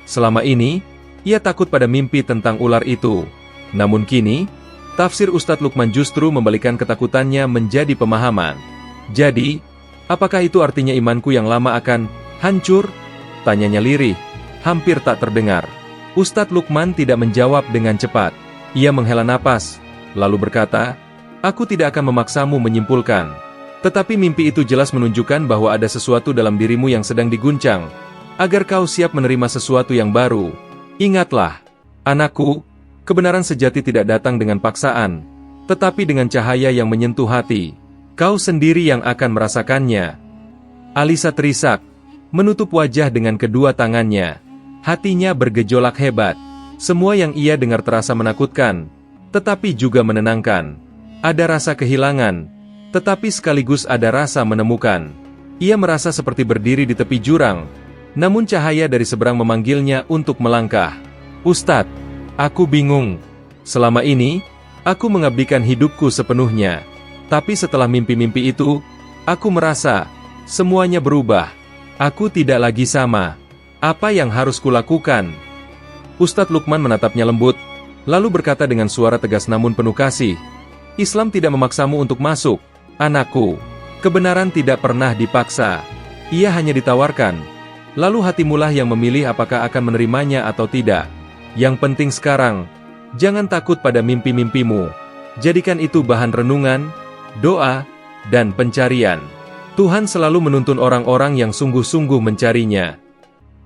Selama ini, ia takut pada mimpi tentang ular itu. Namun kini, tafsir Ustadz Lukman justru membalikan ketakutannya menjadi pemahaman. Jadi, apakah itu artinya imanku yang lama akan hancur? Tanyanya lirih, hampir tak terdengar. Ustadz Lukman tidak menjawab dengan cepat. Ia menghela napas, lalu berkata, "Aku tidak akan memaksamu menyimpulkan. Tetapi mimpi itu jelas menunjukkan bahwa ada sesuatu dalam dirimu yang sedang diguncang, agar kau siap menerima sesuatu yang baru. Ingatlah, anakku, kebenaran sejati tidak datang dengan paksaan, tetapi dengan cahaya yang menyentuh hati. Kau sendiri yang akan merasakannya." Alisa terisak, menutup wajah dengan kedua tangannya. Hatinya bergejolak hebat. Semua yang ia dengar terasa menakutkan, tetapi juga menenangkan. Ada rasa kehilangan, tetapi sekaligus ada rasa menemukan. Ia merasa seperti berdiri di tepi jurang, namun cahaya dari seberang memanggilnya untuk melangkah. "Ustadz, aku bingung. Selama ini, aku mengabdikan hidupku sepenuhnya. Tapi setelah mimpi-mimpi itu, aku merasa semuanya berubah. Aku tidak lagi sama. Apa yang harus kulakukan?" Ustadz Lukman menatapnya lembut, lalu berkata dengan suara tegas namun penuh kasih, "Islam tidak memaksamu untuk masuk, anakku. Kebenaran tidak pernah dipaksa. Ia hanya ditawarkan. Lalu hatimulah yang memilih apakah akan menerimanya atau tidak. Yang penting sekarang, jangan takut pada mimpi-mimpimu. Jadikan itu bahan renungan, doa, dan pencarian. Tuhan selalu menuntun orang-orang yang sungguh-sungguh mencarinya."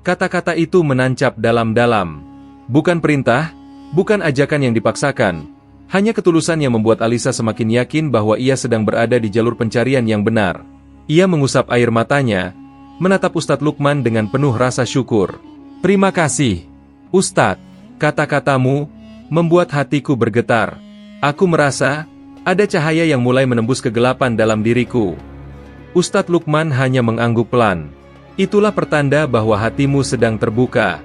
Kata-kata itu menancap dalam-dalam. Bukan perintah, bukan ajakan yang dipaksakan. Hanya ketulusan yang membuat Alisa semakin yakin bahwa ia sedang berada di jalur pencarian yang benar. Ia mengusap air matanya, menatap Ustadz Lukman dengan penuh rasa syukur. "Terima kasih, Ustadz. Kata-katamu membuat hatiku bergetar. Aku merasa ada cahaya yang mulai menembus kegelapan dalam diriku." Ustadz Lukman hanya mengangguk pelan. "Itulah pertanda bahwa hatimu sedang terbuka.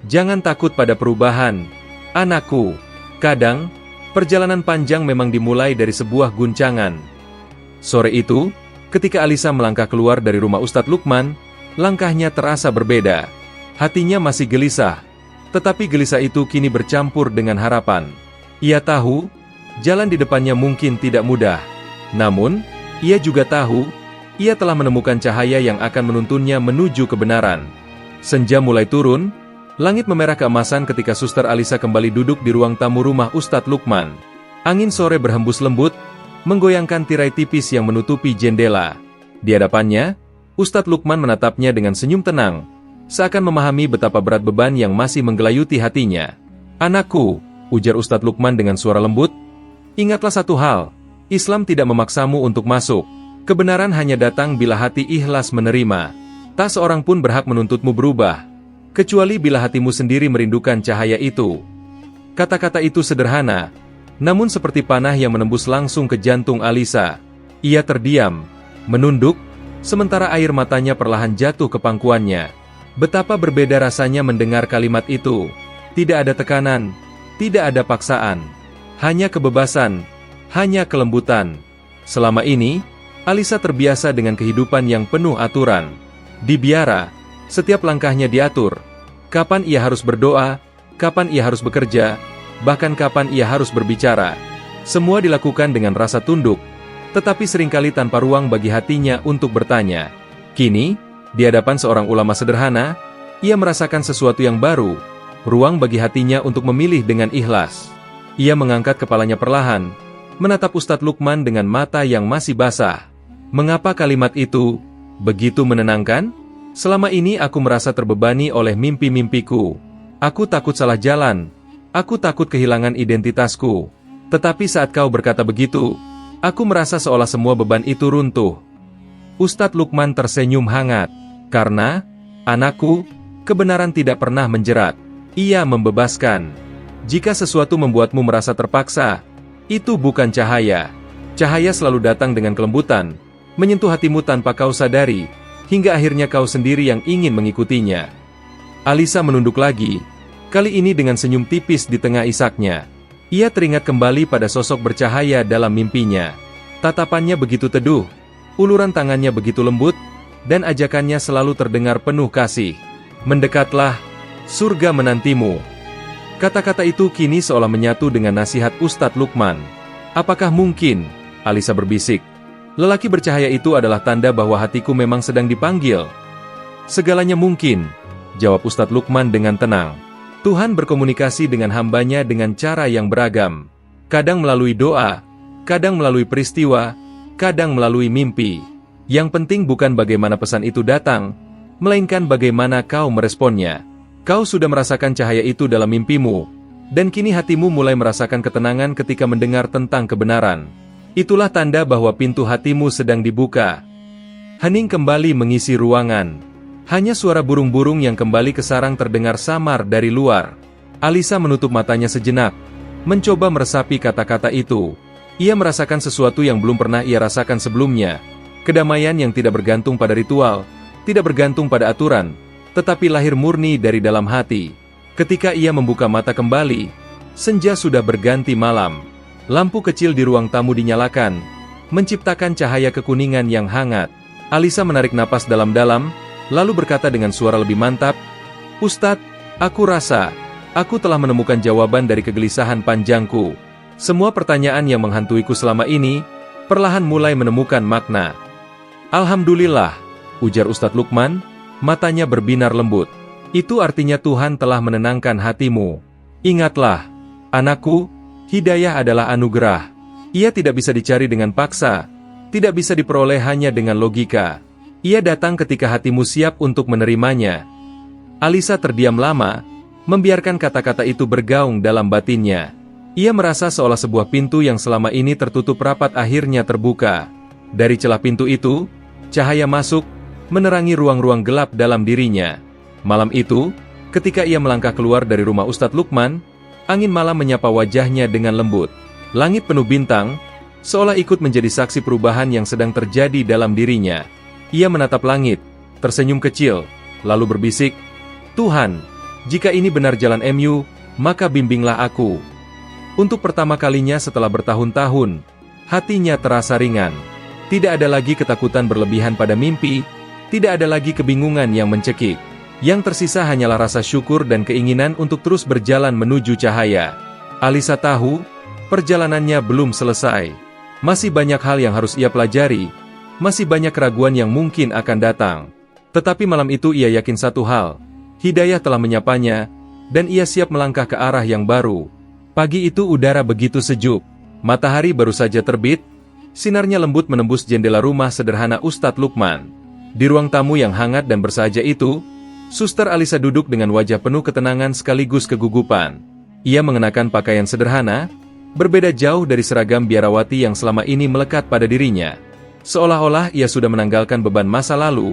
Jangan takut pada perubahan, anakku. Kadang, perjalanan panjang memang dimulai dari sebuah guncangan." Sore itu, ketika Alisa melangkah keluar dari rumah Ustadz Lukman, langkahnya terasa berbeda. Hatinya masih gelisah, tetapi gelisah itu kini bercampur dengan harapan. Ia tahu, jalan di depannya mungkin tidak mudah. Namun, ia juga tahu, ia telah menemukan cahaya yang akan menuntunnya menuju kebenaran. Senja mulai turun, langit memerah keemasan ketika Suster Alisa kembali duduk di ruang tamu rumah Ustadz Lukman. Angin sore berhembus lembut, menggoyangkan tirai tipis yang menutupi jendela. Di hadapannya, Ustadz Lukman menatapnya dengan senyum tenang, seakan memahami betapa berat beban yang masih menggelayuti hatinya. "Anakku," ujar Ustadz Lukman dengan suara lembut, "ingatlah satu hal, Islam tidak memaksamu untuk masuk. Kebenaran hanya datang bila hati ikhlas menerima. Tak seorang pun berhak menuntutmu berubah, kecuali bila hatimu sendiri merindukan cahaya itu." Kata-kata itu sederhana, namun seperti panah yang menembus langsung ke jantung Alisa. Ia terdiam, menunduk, sementara air matanya perlahan jatuh ke pangkuannya. Betapa berbeda rasanya mendengar kalimat itu. Tidak ada tekanan, tidak ada paksaan, hanya kebebasan, hanya kelembutan. Selama ini, Alisa terbiasa dengan kehidupan yang penuh aturan. Di biara, setiap langkahnya diatur. Kapan ia harus berdoa, kapan ia harus bekerja, bahkan kapan ia harus berbicara. Semua dilakukan dengan rasa tunduk, tetapi seringkali tanpa ruang bagi hatinya untuk bertanya. Kini, di hadapan seorang ulama sederhana, ia merasakan sesuatu yang baru, ruang bagi hatinya untuk memilih dengan ikhlas. Ia mengangkat kepalanya perlahan, menatap Ustadz Lukman dengan mata yang masih basah. "Mengapa kalimat itu begitu menenangkan? Selama ini aku merasa terbebani oleh mimpi-mimpiku. Aku takut salah jalan. Aku takut kehilangan identitasku. Tetapi saat kau berkata begitu, aku merasa seolah semua beban itu runtuh." Ustadz Lukman tersenyum hangat. "Karena, anakku, kebenaran tidak pernah menjerat. Ia membebaskan. Jika sesuatu membuatmu merasa terpaksa, itu bukan cahaya. Cahaya selalu datang dengan kelembutan, menyentuh hatimu tanpa kau sadari, hingga akhirnya kau sendiri yang ingin mengikutinya." Alisa menunduk lagi, kali ini dengan senyum tipis di tengah isaknya. Ia teringat kembali pada sosok bercahaya dalam mimpinya. Tatapannya begitu teduh, uluran tangannya begitu lembut, dan ajakannya selalu terdengar penuh kasih. "Mendekatlah, surga menantimu." Kata-kata itu kini seolah menyatu dengan nasihat Ustadz Lukman. Apakah mungkin? Alisa berbisik. Lelaki bercahaya itu adalah tanda bahwa hatiku memang sedang dipanggil. Segalanya mungkin, jawab Ustadz Lukman dengan tenang. Tuhan berkomunikasi dengan hambanya dengan cara yang beragam. Kadang melalui doa, kadang melalui peristiwa, kadang melalui mimpi. Yang penting bukan bagaimana pesan itu datang, melainkan bagaimana kau meresponnya. Kau sudah merasakan cahaya itu dalam mimpimu, dan kini hatimu mulai merasakan ketenangan ketika mendengar tentang kebenaran. Itulah tanda bahwa pintu hatimu sedang dibuka. Hening kembali mengisi ruangan. Hanya suara burung-burung yang kembali ke sarang terdengar samar dari luar. Alisa menutup matanya sejenak, mencoba meresapi kata-kata itu. Ia merasakan sesuatu yang belum pernah ia rasakan sebelumnya. Kedamaian yang tidak bergantung pada ritual, tidak bergantung pada aturan, tetapi lahir murni dari dalam hati. Ketika ia membuka mata kembali, senja sudah berganti malam. Lampu kecil di ruang tamu dinyalakan, menciptakan cahaya kekuningan yang hangat. Alisa menarik napas dalam-dalam, lalu berkata dengan suara lebih mantap, Ustadz, aku rasa, aku telah menemukan jawaban dari kegelisahan panjangku. Semua pertanyaan yang menghantuiku selama ini, perlahan mulai menemukan makna. Alhamdulillah, ujar Ustadz Lukman, matanya berbinar lembut. Itu artinya Tuhan telah menenangkan hatimu. Ingatlah, anakku, hidayah adalah anugerah. Ia tidak bisa dicari dengan paksa, tidak bisa diperoleh hanya dengan logika. Ia datang ketika hatimu siap untuk menerimanya. Alisa terdiam lama, membiarkan kata-kata itu bergaung dalam batinnya. Ia merasa seolah sebuah pintu yang selama ini tertutup rapat akhirnya terbuka. Dari celah pintu itu, cahaya masuk, menerangi ruang-ruang gelap dalam dirinya. Malam itu, ketika ia melangkah keluar dari rumah Ustadz Lukman, angin malam menyapa wajahnya dengan lembut. Langit penuh bintang, seolah ikut menjadi saksi perubahan yang sedang terjadi dalam dirinya. Ia menatap langit, tersenyum kecil, lalu berbisik, Tuhan, jika ini benar jalan MU, maka bimbinglah aku. Untuk pertama kalinya setelah bertahun-tahun, hatinya terasa ringan. Tidak ada lagi ketakutan berlebihan pada mimpi, tidak ada lagi kebingungan yang mencekik. Yang tersisa hanyalah rasa syukur dan keinginan untuk terus berjalan menuju cahaya. Alisa tahu, perjalanannya belum selesai. Masih banyak hal yang harus ia pelajari, masih banyak keraguan yang mungkin akan datang. Tetapi malam itu ia yakin satu hal, hidayah telah menyapanya, dan ia siap melangkah ke arah yang baru. Pagi itu udara begitu sejuk, matahari baru saja terbit, sinarnya lembut menembus jendela rumah sederhana Ustadz Lukman. Di ruang tamu yang hangat dan bersahaja itu, Suster Alisa duduk dengan wajah penuh ketenangan sekaligus kegugupan. Ia mengenakan pakaian sederhana, berbeda jauh dari seragam biarawati yang selama ini melekat pada dirinya. Seolah-olah ia sudah menanggalkan beban masa lalu,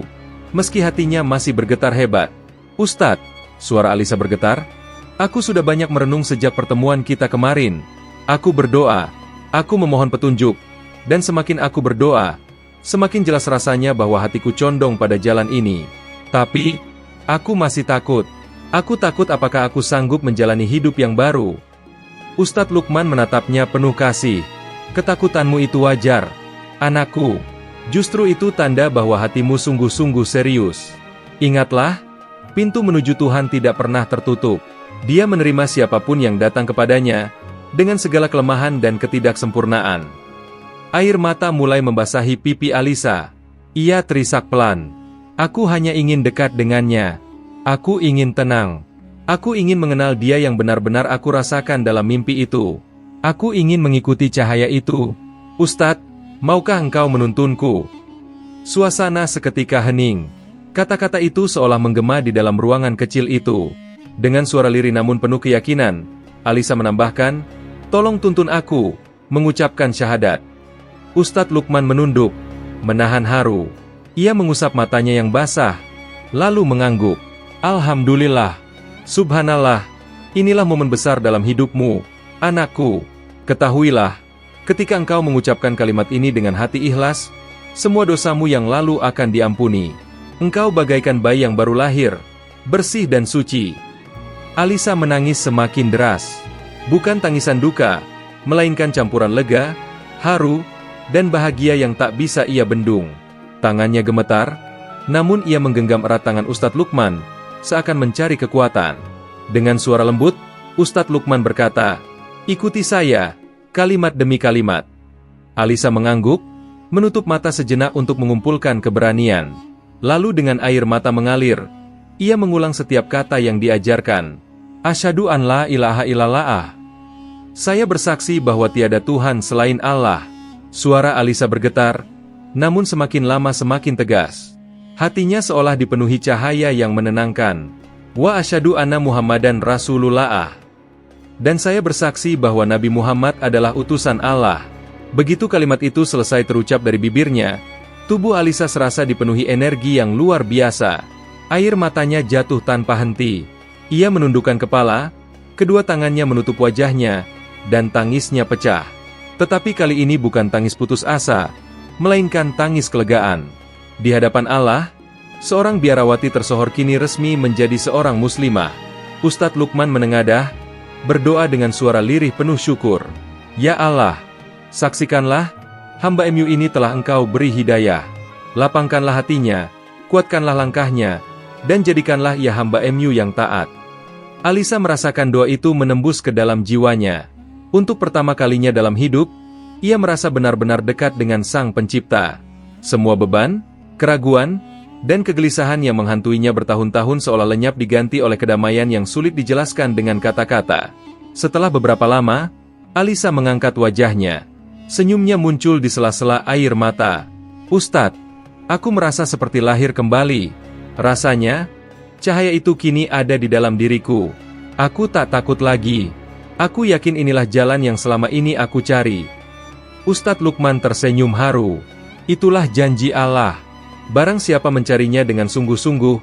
meski hatinya masih bergetar hebat. Ustadz, suara Alisa bergetar, aku sudah banyak merenung sejak pertemuan kita kemarin. Aku berdoa, aku memohon petunjuk, dan semakin aku berdoa, semakin jelas rasanya bahwa hatiku condong pada jalan ini. Tapi, aku masih takut. Aku takut apakah aku sanggup menjalani hidup yang baru. Ustadz Lukman menatapnya penuh kasih. Ketakutanmu itu wajar, anakku. Justru itu tanda bahwa hatimu sungguh-sungguh serius. Ingatlah, pintu menuju Tuhan tidak pernah tertutup. Dia menerima siapapun yang datang kepadanya, dengan segala kelemahan dan ketidaksempurnaan. Air mata mulai membasahi pipi Alisa. Ia terisak pelan. Aku hanya ingin dekat dengannya. Aku ingin tenang. Aku ingin mengenal dia yang benar-benar aku rasakan dalam mimpi itu. Aku ingin mengikuti cahaya itu. Ustadz, maukah engkau menuntunku? Suasana seketika hening. Kata-kata itu seolah menggema di dalam ruangan kecil itu. Dengan suara lirih namun penuh keyakinan, Alisa menambahkan, tolong tuntun aku, mengucapkan syahadat. Ustadz Lukman menunduk, menahan haru. Ia mengusap matanya yang basah, lalu mengangguk. Alhamdulillah, subhanallah, inilah momen besar dalam hidupmu, anakku. Ketahuilah, ketika engkau mengucapkan kalimat ini dengan hati ikhlas, semua dosamu yang lalu akan diampuni. Engkau bagaikan bayi yang baru lahir, bersih dan suci. Alisa menangis semakin deras. Bukan tangisan duka, melainkan campuran lega, haru, dan bahagia yang tak bisa ia bendung. Tangannya gemetar, namun ia menggenggam erat tangan Ustadz Lukman, seakan mencari kekuatan. Dengan suara lembut, Ustadz Lukman berkata, "Ikuti saya, kalimat demi kalimat." Alisa mengangguk, menutup mata sejenak untuk mengumpulkan keberanian. Lalu dengan air mata mengalir, ia mengulang setiap kata yang diajarkan. Asyhadu an la ilaha illallah. Saya bersaksi bahwa tiada Tuhan selain Allah. Suara Alisa bergetar, namun semakin lama semakin tegas. Hatinya seolah dipenuhi cahaya yang menenangkan. Wa asyhadu anna Muhammadan Rasulullah. Dan saya bersaksi bahwa Nabi Muhammad adalah utusan Allah. Begitu kalimat itu selesai terucap dari bibirnya, tubuh Alisa serasa dipenuhi energi yang luar biasa. Air matanya jatuh tanpa henti. Ia menundukkan kepala, kedua tangannya menutup wajahnya, dan tangisnya pecah. Tetapi kali ini bukan tangis putus asa, melainkan tangis kelegaan. Di hadapan Allah, seorang biarawati tersohor kini resmi menjadi seorang muslimah. Ustadz Lukman menengadah, berdoa dengan suara lirih penuh syukur. Ya Allah, saksikanlah, hamba MU ini telah Engkau beri hidayah. Lapangkanlah hatinya, kuatkanlah langkahnya, dan jadikanlah ia hamba MU yang taat. Alisa merasakan doa itu menembus ke dalam jiwanya. Untuk pertama kalinya dalam hidup, ia merasa benar-benar dekat dengan Sang Pencipta. Semua beban, keraguan, dan kegelisahan yang menghantuinya bertahun-tahun seolah lenyap diganti oleh kedamaian yang sulit dijelaskan dengan kata-kata. Setelah beberapa lama, Alisa mengangkat wajahnya. Senyumnya muncul di sela-sela air mata. Ustadz, aku merasa seperti lahir kembali. Rasanya, cahaya itu kini ada di dalam diriku. Aku tak takut lagi. Aku yakin inilah jalan yang selama ini aku cari. Ustadz Lukman tersenyum haru. Itulah janji Allah. Barang siapa mencarinya dengan sungguh-sungguh,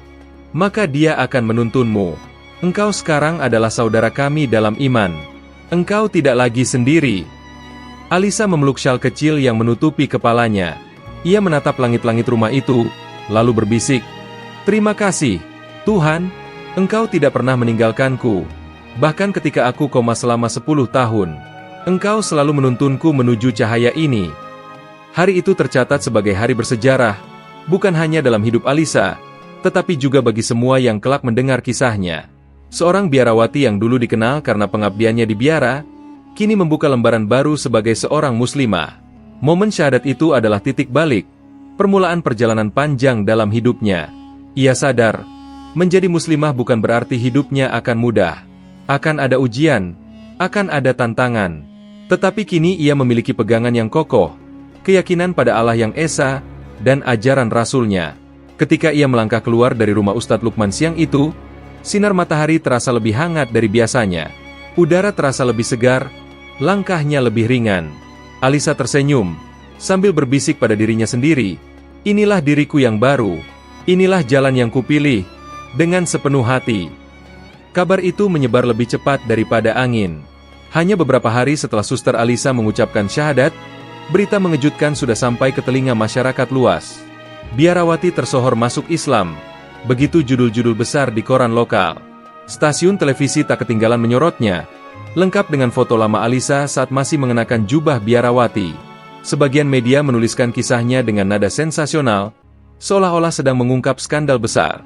maka dia akan menuntunmu. Engkau sekarang adalah saudara kami dalam iman. Engkau tidak lagi sendiri. Alisa memeluk syal kecil yang menutupi kepalanya. Ia menatap langit-langit rumah itu, lalu berbisik, "Terima kasih, Tuhan, Engkau tidak pernah meninggalkanku. Bahkan ketika aku koma selama 10 tahun, Engkau selalu menuntunku menuju cahaya ini." Hari itu tercatat sebagai hari bersejarah, bukan hanya dalam hidup Alisa, tetapi juga bagi semua yang kelak mendengar kisahnya. Seorang biarawati yang dulu dikenal karena pengabdiannya di biara, kini membuka lembaran baru sebagai seorang muslimah. Momen syahadat itu adalah titik balik, permulaan perjalanan panjang dalam hidupnya. Ia sadar, menjadi muslimah bukan berarti hidupnya akan mudah. Akan ada ujian, akan ada tantangan. Tetapi kini ia memiliki pegangan yang kokoh, keyakinan pada Allah yang esa, dan ajaran Rasul-Nya. Ketika ia melangkah keluar dari rumah Ustadz Lukman siang itu, sinar matahari terasa lebih hangat dari biasanya. Udara terasa lebih segar, langkahnya lebih ringan. Alisa tersenyum, sambil berbisik pada dirinya sendiri, "Inilah diriku yang baru, inilah jalan yang kupilih, dengan sepenuh hati." Kabar itu menyebar lebih cepat daripada angin. Hanya beberapa hari setelah Suster Alisa mengucapkan syahadat, berita mengejutkan sudah sampai ke telinga masyarakat luas. Biarawati tersohor masuk Islam. Begitu judul-judul besar di koran lokal. Stasiun televisi tak ketinggalan menyorotnya, lengkap dengan foto lama Alisa saat masih mengenakan jubah biarawati. Sebagian media menuliskan kisahnya dengan nada sensasional, seolah-olah sedang mengungkap skandal besar.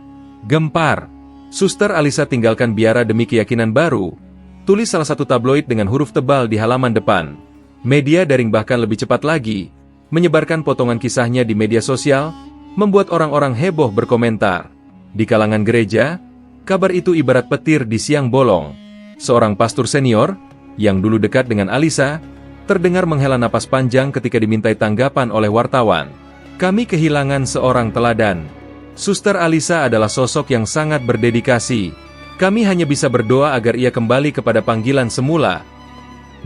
Gempar, Suster Alisa tinggalkan biara demi keyakinan baru, tulis salah satu tabloid dengan huruf tebal di halaman depan. Media daring bahkan lebih cepat lagi, menyebarkan potongan kisahnya di media sosial, membuat orang-orang heboh berkomentar. Di kalangan gereja, kabar itu ibarat petir di siang bolong. Seorang pastor senior, yang dulu dekat dengan Alisa, terdengar menghela napas panjang ketika dimintai tanggapan oleh wartawan. "Kami kehilangan seorang teladan. Suster Alisa adalah sosok yang sangat berdedikasi. Kami hanya bisa berdoa agar ia kembali kepada panggilan semula."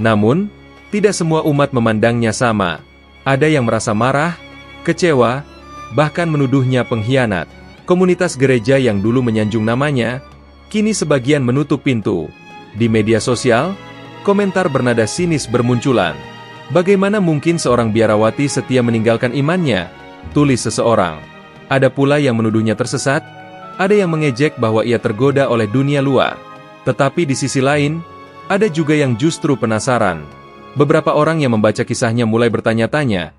Namun, tidak semua umat memandangnya sama. Ada yang merasa marah, kecewa, bahkan menuduhnya pengkhianat. Komunitas gereja yang dulu menyanjung namanya, kini sebagian menutup pintu. Di media sosial, komentar bernada sinis bermunculan. "Bagaimana mungkin seorang biarawati setia meninggalkan imannya?" tulis seseorang. Ada pula yang menuduhnya tersesat, ada yang mengejek bahwa ia tergoda oleh dunia luar. Tetapi di sisi lain, ada juga yang justru penasaran. Beberapa orang yang membaca kisahnya mulai bertanya-tanya,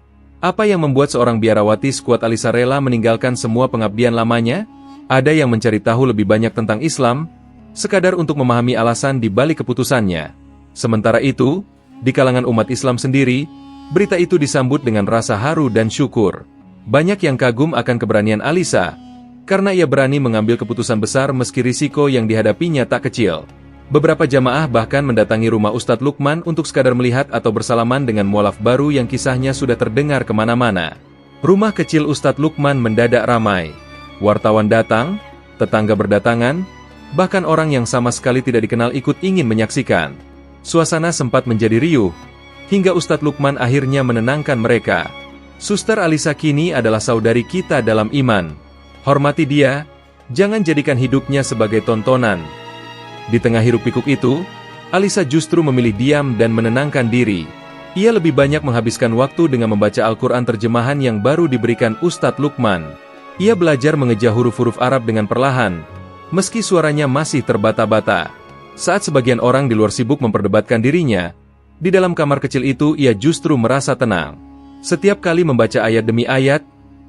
apa yang membuat seorang biarawati sekuat Alisa rela meninggalkan semua pengabdian lamanya? Ada yang mencari tahu lebih banyak tentang Islam, sekadar untuk memahami alasan di balik keputusannya. Sementara itu, di kalangan umat Islam sendiri, berita itu disambut dengan rasa haru dan syukur. Banyak yang kagum akan keberanian Alisa, karena ia berani mengambil keputusan besar meski risiko yang dihadapinya tak kecil. Beberapa jamaah bahkan mendatangi rumah Ustadz Lukman untuk sekadar melihat atau bersalaman dengan mualaf baru yang kisahnya sudah terdengar kemana-mana. Rumah kecil Ustadz Lukman mendadak ramai. Wartawan datang, tetangga berdatangan, bahkan orang yang sama sekali tidak dikenal ikut ingin menyaksikan. Suasana sempat menjadi riuh, hingga Ustadz Lukman akhirnya menenangkan mereka. Suster Alisa kini adalah saudari kita dalam iman. Hormati dia, jangan jadikan hidupnya sebagai tontonan. Di tengah hiruk-pikuk itu, Alisa justru memilih diam dan menenangkan diri. Ia lebih banyak menghabiskan waktu dengan membaca Al-Quran terjemahan yang baru diberikan Ustadz Lukman. Ia belajar mengeja huruf-huruf Arab dengan perlahan, meski suaranya masih terbata-bata. Saat sebagian orang di luar sibuk memperdebatkan dirinya, di dalam kamar kecil itu ia justru merasa tenang. Setiap kali membaca ayat demi ayat,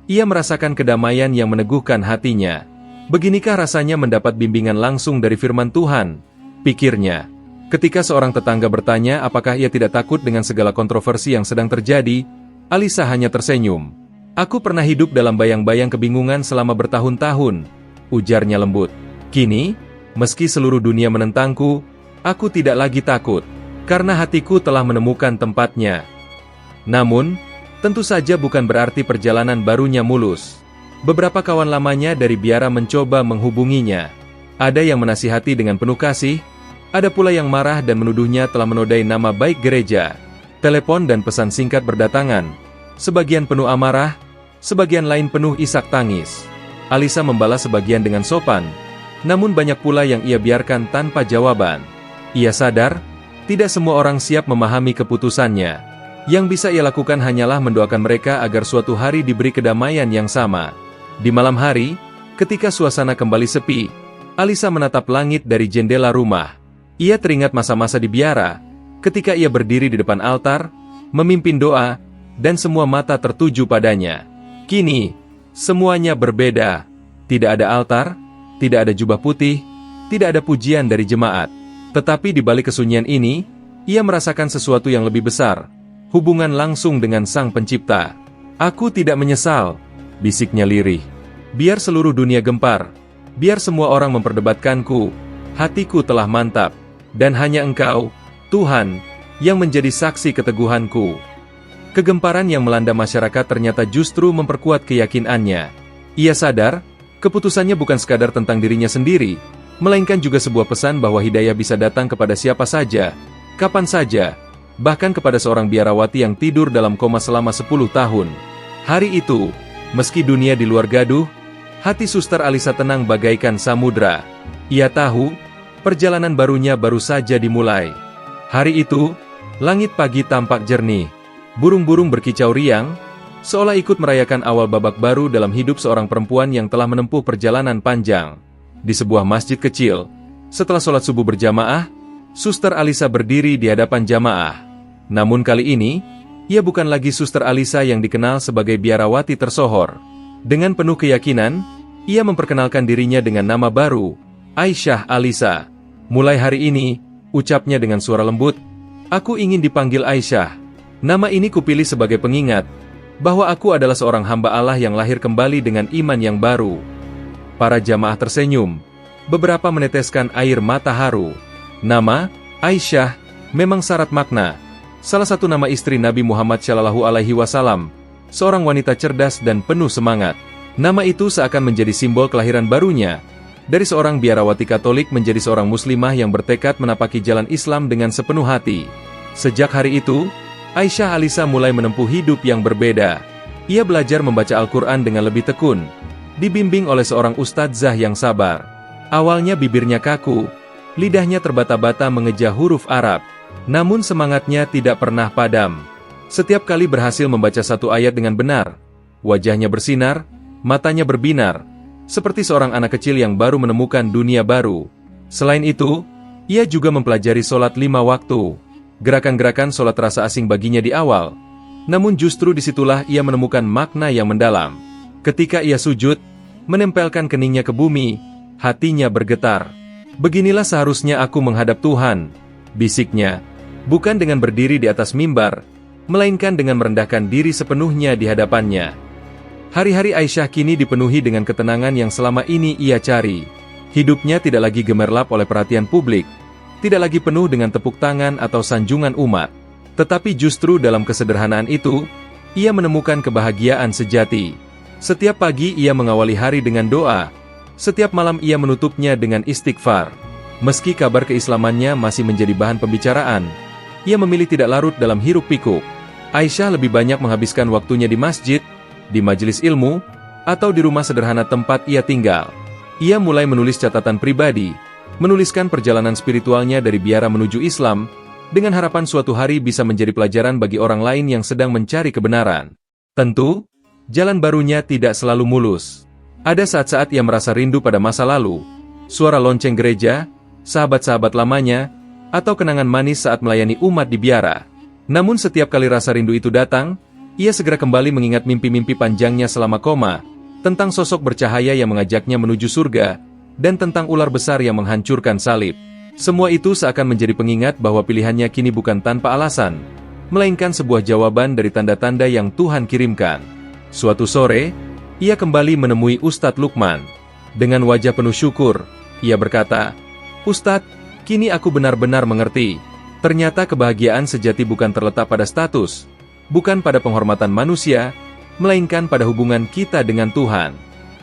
ia merasakan kedamaian yang meneguhkan hatinya. Beginikah rasanya mendapat bimbingan langsung dari firman Tuhan, pikirnya. Ketika seorang tetangga bertanya apakah ia tidak takut dengan segala kontroversi yang sedang terjadi, Alisa hanya tersenyum. Aku pernah hidup dalam bayang-bayang kebingungan selama bertahun-tahun, ujarnya lembut. Kini, meski seluruh dunia menentangku, aku tidak lagi takut, karena hatiku telah menemukan tempatnya. Namun, tentu saja bukan berarti perjalanan barunya mulus. Beberapa kawan lamanya dari biara mencoba menghubunginya. Ada yang menasihati dengan penuh kasih, ada pula yang marah dan menuduhnya telah menodai nama baik gereja. Telepon dan pesan singkat berdatangan, sebagian penuh amarah, sebagian lain penuh isak tangis. Alisa membalas sebagian dengan sopan, namun banyak pula yang ia biarkan tanpa jawaban. Ia sadar, tidak semua orang siap memahami keputusannya. Yang bisa ia lakukan hanyalah mendoakan mereka agar suatu hari diberi kedamaian yang sama. Di malam hari, ketika suasana kembali sepi, Alisa menatap langit dari jendela rumah. Ia teringat masa-masa di biara, ketika ia berdiri di depan altar, memimpin doa, dan semua mata tertuju padanya. Kini, semuanya berbeda. Tidak ada altar, tidak ada jubah putih, tidak ada pujian dari jemaat. Tetapi di balik kesunyian ini, ia merasakan sesuatu yang lebih besar, hubungan langsung dengan Sang Pencipta. Aku tidak menyesal, bisiknya lirih. Biar seluruh dunia gempar, biar semua orang memperdebatkanku, hatiku telah mantap, dan hanya Engkau, Tuhan, yang menjadi saksi keteguhanku. Kegemparan yang melanda masyarakat ternyata justru memperkuat keyakinannya. Ia sadar, keputusannya bukan sekadar tentang dirinya sendiri, melainkan juga sebuah pesan bahwa hidayah bisa datang kepada siapa saja, kapan saja, bahkan kepada seorang biarawati yang tidur dalam koma selama 10 tahun. Hari itu, meski dunia di luar gaduh, hati Suster Alisa tenang bagaikan samudra. Ia tahu, perjalanan barunya baru saja dimulai. Hari itu, langit pagi tampak jernih. Burung-burung berkicau riang, seolah ikut merayakan awal babak baru dalam hidup seorang perempuan yang telah menempuh perjalanan panjang. Di sebuah masjid kecil, setelah sholat subuh berjamaah, Suster Alisa berdiri di hadapan jamaah. Namun kali ini, ia bukan lagi Suster Alisa yang dikenal sebagai biarawati tersohor. Dengan penuh keyakinan, ia memperkenalkan dirinya dengan nama baru, Aisyah Alisa. Mulai hari ini, ucapnya dengan suara lembut, aku ingin dipanggil Aisyah. Nama ini kupilih sebagai pengingat, bahwa aku adalah seorang hamba Allah yang lahir kembali dengan iman yang baru. Para jamaah tersenyum, beberapa meneteskan air mata haru. Nama, Aisyah, memang syarat makna. Salah satu nama istri Nabi Muhammad SAW, seorang wanita cerdas dan penuh semangat. Nama itu seakan menjadi simbol kelahiran barunya, dari seorang biarawati Katolik menjadi seorang muslimah yang bertekad menapaki jalan Islam dengan sepenuh hati. Sejak hari itu, Aisyah Alisa mulai menempuh hidup yang berbeda. Ia belajar membaca Al-Quran dengan lebih tekun, dibimbing oleh seorang ustadzah yang sabar. Awalnya bibirnya kaku, lidahnya terbata-bata mengeja huruf Arab, namun semangatnya tidak pernah padam. Setiap kali berhasil membaca satu ayat dengan benar, wajahnya bersinar, matanya berbinar, seperti seorang anak kecil yang baru menemukan dunia baru. Selain itu, ia juga mempelajari sholat 5 waktu. Gerakan-gerakan sholat terasa asing baginya di awal, namun justru disitulah ia menemukan makna yang mendalam. Ketika ia sujud, menempelkan keningnya ke bumi, hatinya bergetar. Beginilah seharusnya aku menghadap Tuhan, bisiknya, bukan dengan berdiri di atas mimbar, melainkan dengan merendahkan diri sepenuhnya di hadapannya. Hari-hari Aisyah kini dipenuhi dengan ketenangan yang selama ini ia cari. Hidupnya tidak lagi gemerlap oleh perhatian publik, tidak lagi penuh dengan tepuk tangan atau sanjungan umat. Tetapi justru dalam kesederhanaan itu, ia menemukan kebahagiaan sejati. Setiap pagi ia mengawali hari dengan doa, setiap malam ia menutupnya dengan istighfar. Meski kabar keislamannya masih menjadi bahan pembicaraan, ia memilih tidak larut dalam hiruk-pikuk. Aisyah lebih banyak menghabiskan waktunya di masjid, di majelis ilmu, atau di rumah sederhana tempat ia tinggal. Ia mulai menulis catatan pribadi, menuliskan perjalanan spiritualnya dari biara menuju Islam, dengan harapan suatu hari bisa menjadi pelajaran bagi orang lain yang sedang mencari kebenaran. Tentu, jalan barunya tidak selalu mulus. Ada saat-saat ia merasa rindu pada masa lalu, suara lonceng gereja, sahabat-sahabat lamanya, atau kenangan manis saat melayani umat di biara. Namun setiap kali rasa rindu itu datang, ia segera kembali mengingat mimpi-mimpi panjangnya selama koma, tentang sosok bercahaya yang mengajaknya menuju surga, dan tentang ular besar yang menghancurkan salib. Semua itu seakan menjadi pengingat bahwa pilihannya kini bukan tanpa alasan, melainkan sebuah jawaban dari tanda-tanda yang Tuhan kirimkan. Suatu sore, ia kembali menemui Ustadz Lukman. Dengan wajah penuh syukur, ia berkata, "Ustadz, kini aku benar-benar mengerti. Ternyata kebahagiaan sejati bukan terletak pada status, bukan pada penghormatan manusia, melainkan pada hubungan kita dengan Tuhan.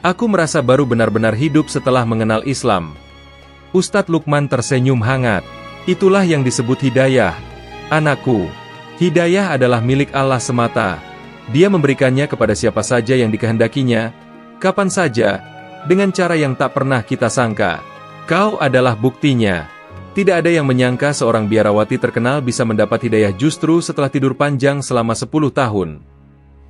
Aku merasa baru benar-benar hidup setelah mengenal Islam." Ustadz Lukman tersenyum hangat. "Itulah yang disebut hidayah. Anakku, hidayah adalah milik Allah semata. Dia memberikannya kepada siapa saja yang dikehendakinya, kapan saja, dengan cara yang tak pernah kita sangka. Kau adalah buktinya." Tidak ada yang menyangka seorang biarawati terkenal bisa mendapat hidayah justru setelah tidur panjang selama 10 tahun.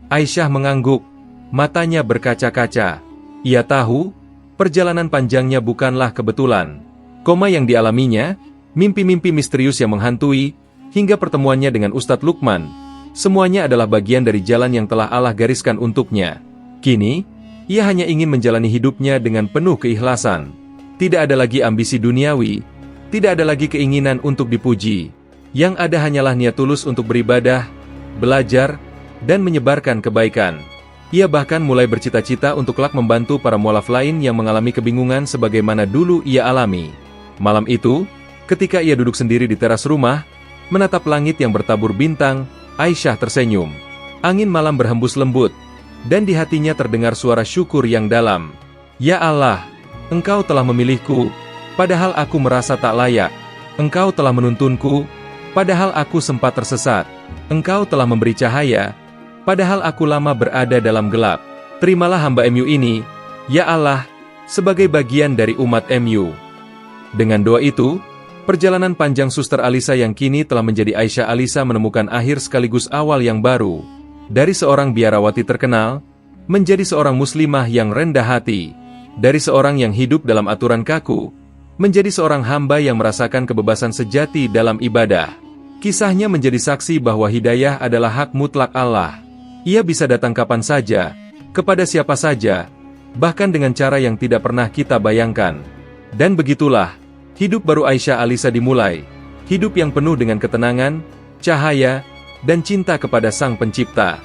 Aisyah mengangguk, matanya berkaca-kaca. Ia tahu, perjalanan panjangnya bukanlah kebetulan. Koma yang dialaminya, mimpi-mimpi misterius yang menghantui, hingga pertemuannya dengan Ustadz Lukman, semuanya adalah bagian dari jalan yang telah Allah gariskan untuknya. Kini, ia hanya ingin menjalani hidupnya dengan penuh keikhlasan. Tidak ada lagi ambisi duniawi, tidak ada lagi keinginan untuk dipuji. Yang ada hanyalah niat tulus untuk beribadah, belajar, dan menyebarkan kebaikan. Ia bahkan mulai bercita-cita untuk kelak membantu para mualaf lain yang mengalami kebingungan sebagaimana dulu ia alami. Malam itu, ketika ia duduk sendiri di teras rumah, menatap langit yang bertabur bintang, Aisyah tersenyum. Angin malam berhembus lembut, dan di hatinya terdengar suara syukur yang dalam. "Ya Allah, Engkau telah memilihku, padahal aku merasa tak layak. Engkau telah menuntunku, padahal aku sempat tersesat. Engkau telah memberi cahaya, padahal aku lama berada dalam gelap. Terimalah hamba MU ini, ya Allah, sebagai bagian dari umat MU." Dengan doa itu, perjalanan panjang Suster Alisa yang kini telah menjadi Aisyah Alisa menemukan akhir sekaligus awal yang baru. Dari seorang biarawati terkenal, menjadi seorang muslimah yang rendah hati. Dari seorang yang hidup dalam aturan kaku, menjadi seorang hamba yang merasakan kebebasan sejati dalam ibadah. Kisahnya menjadi saksi bahwa hidayah adalah hak mutlak Allah. Ia bisa datang kapan saja, kepada siapa saja, bahkan dengan cara yang tidak pernah kita bayangkan. Dan begitulah, hidup baru Aisyah Alisa dimulai. Hidup yang penuh dengan ketenangan, cahaya, dan cinta kepada Sang Pencipta.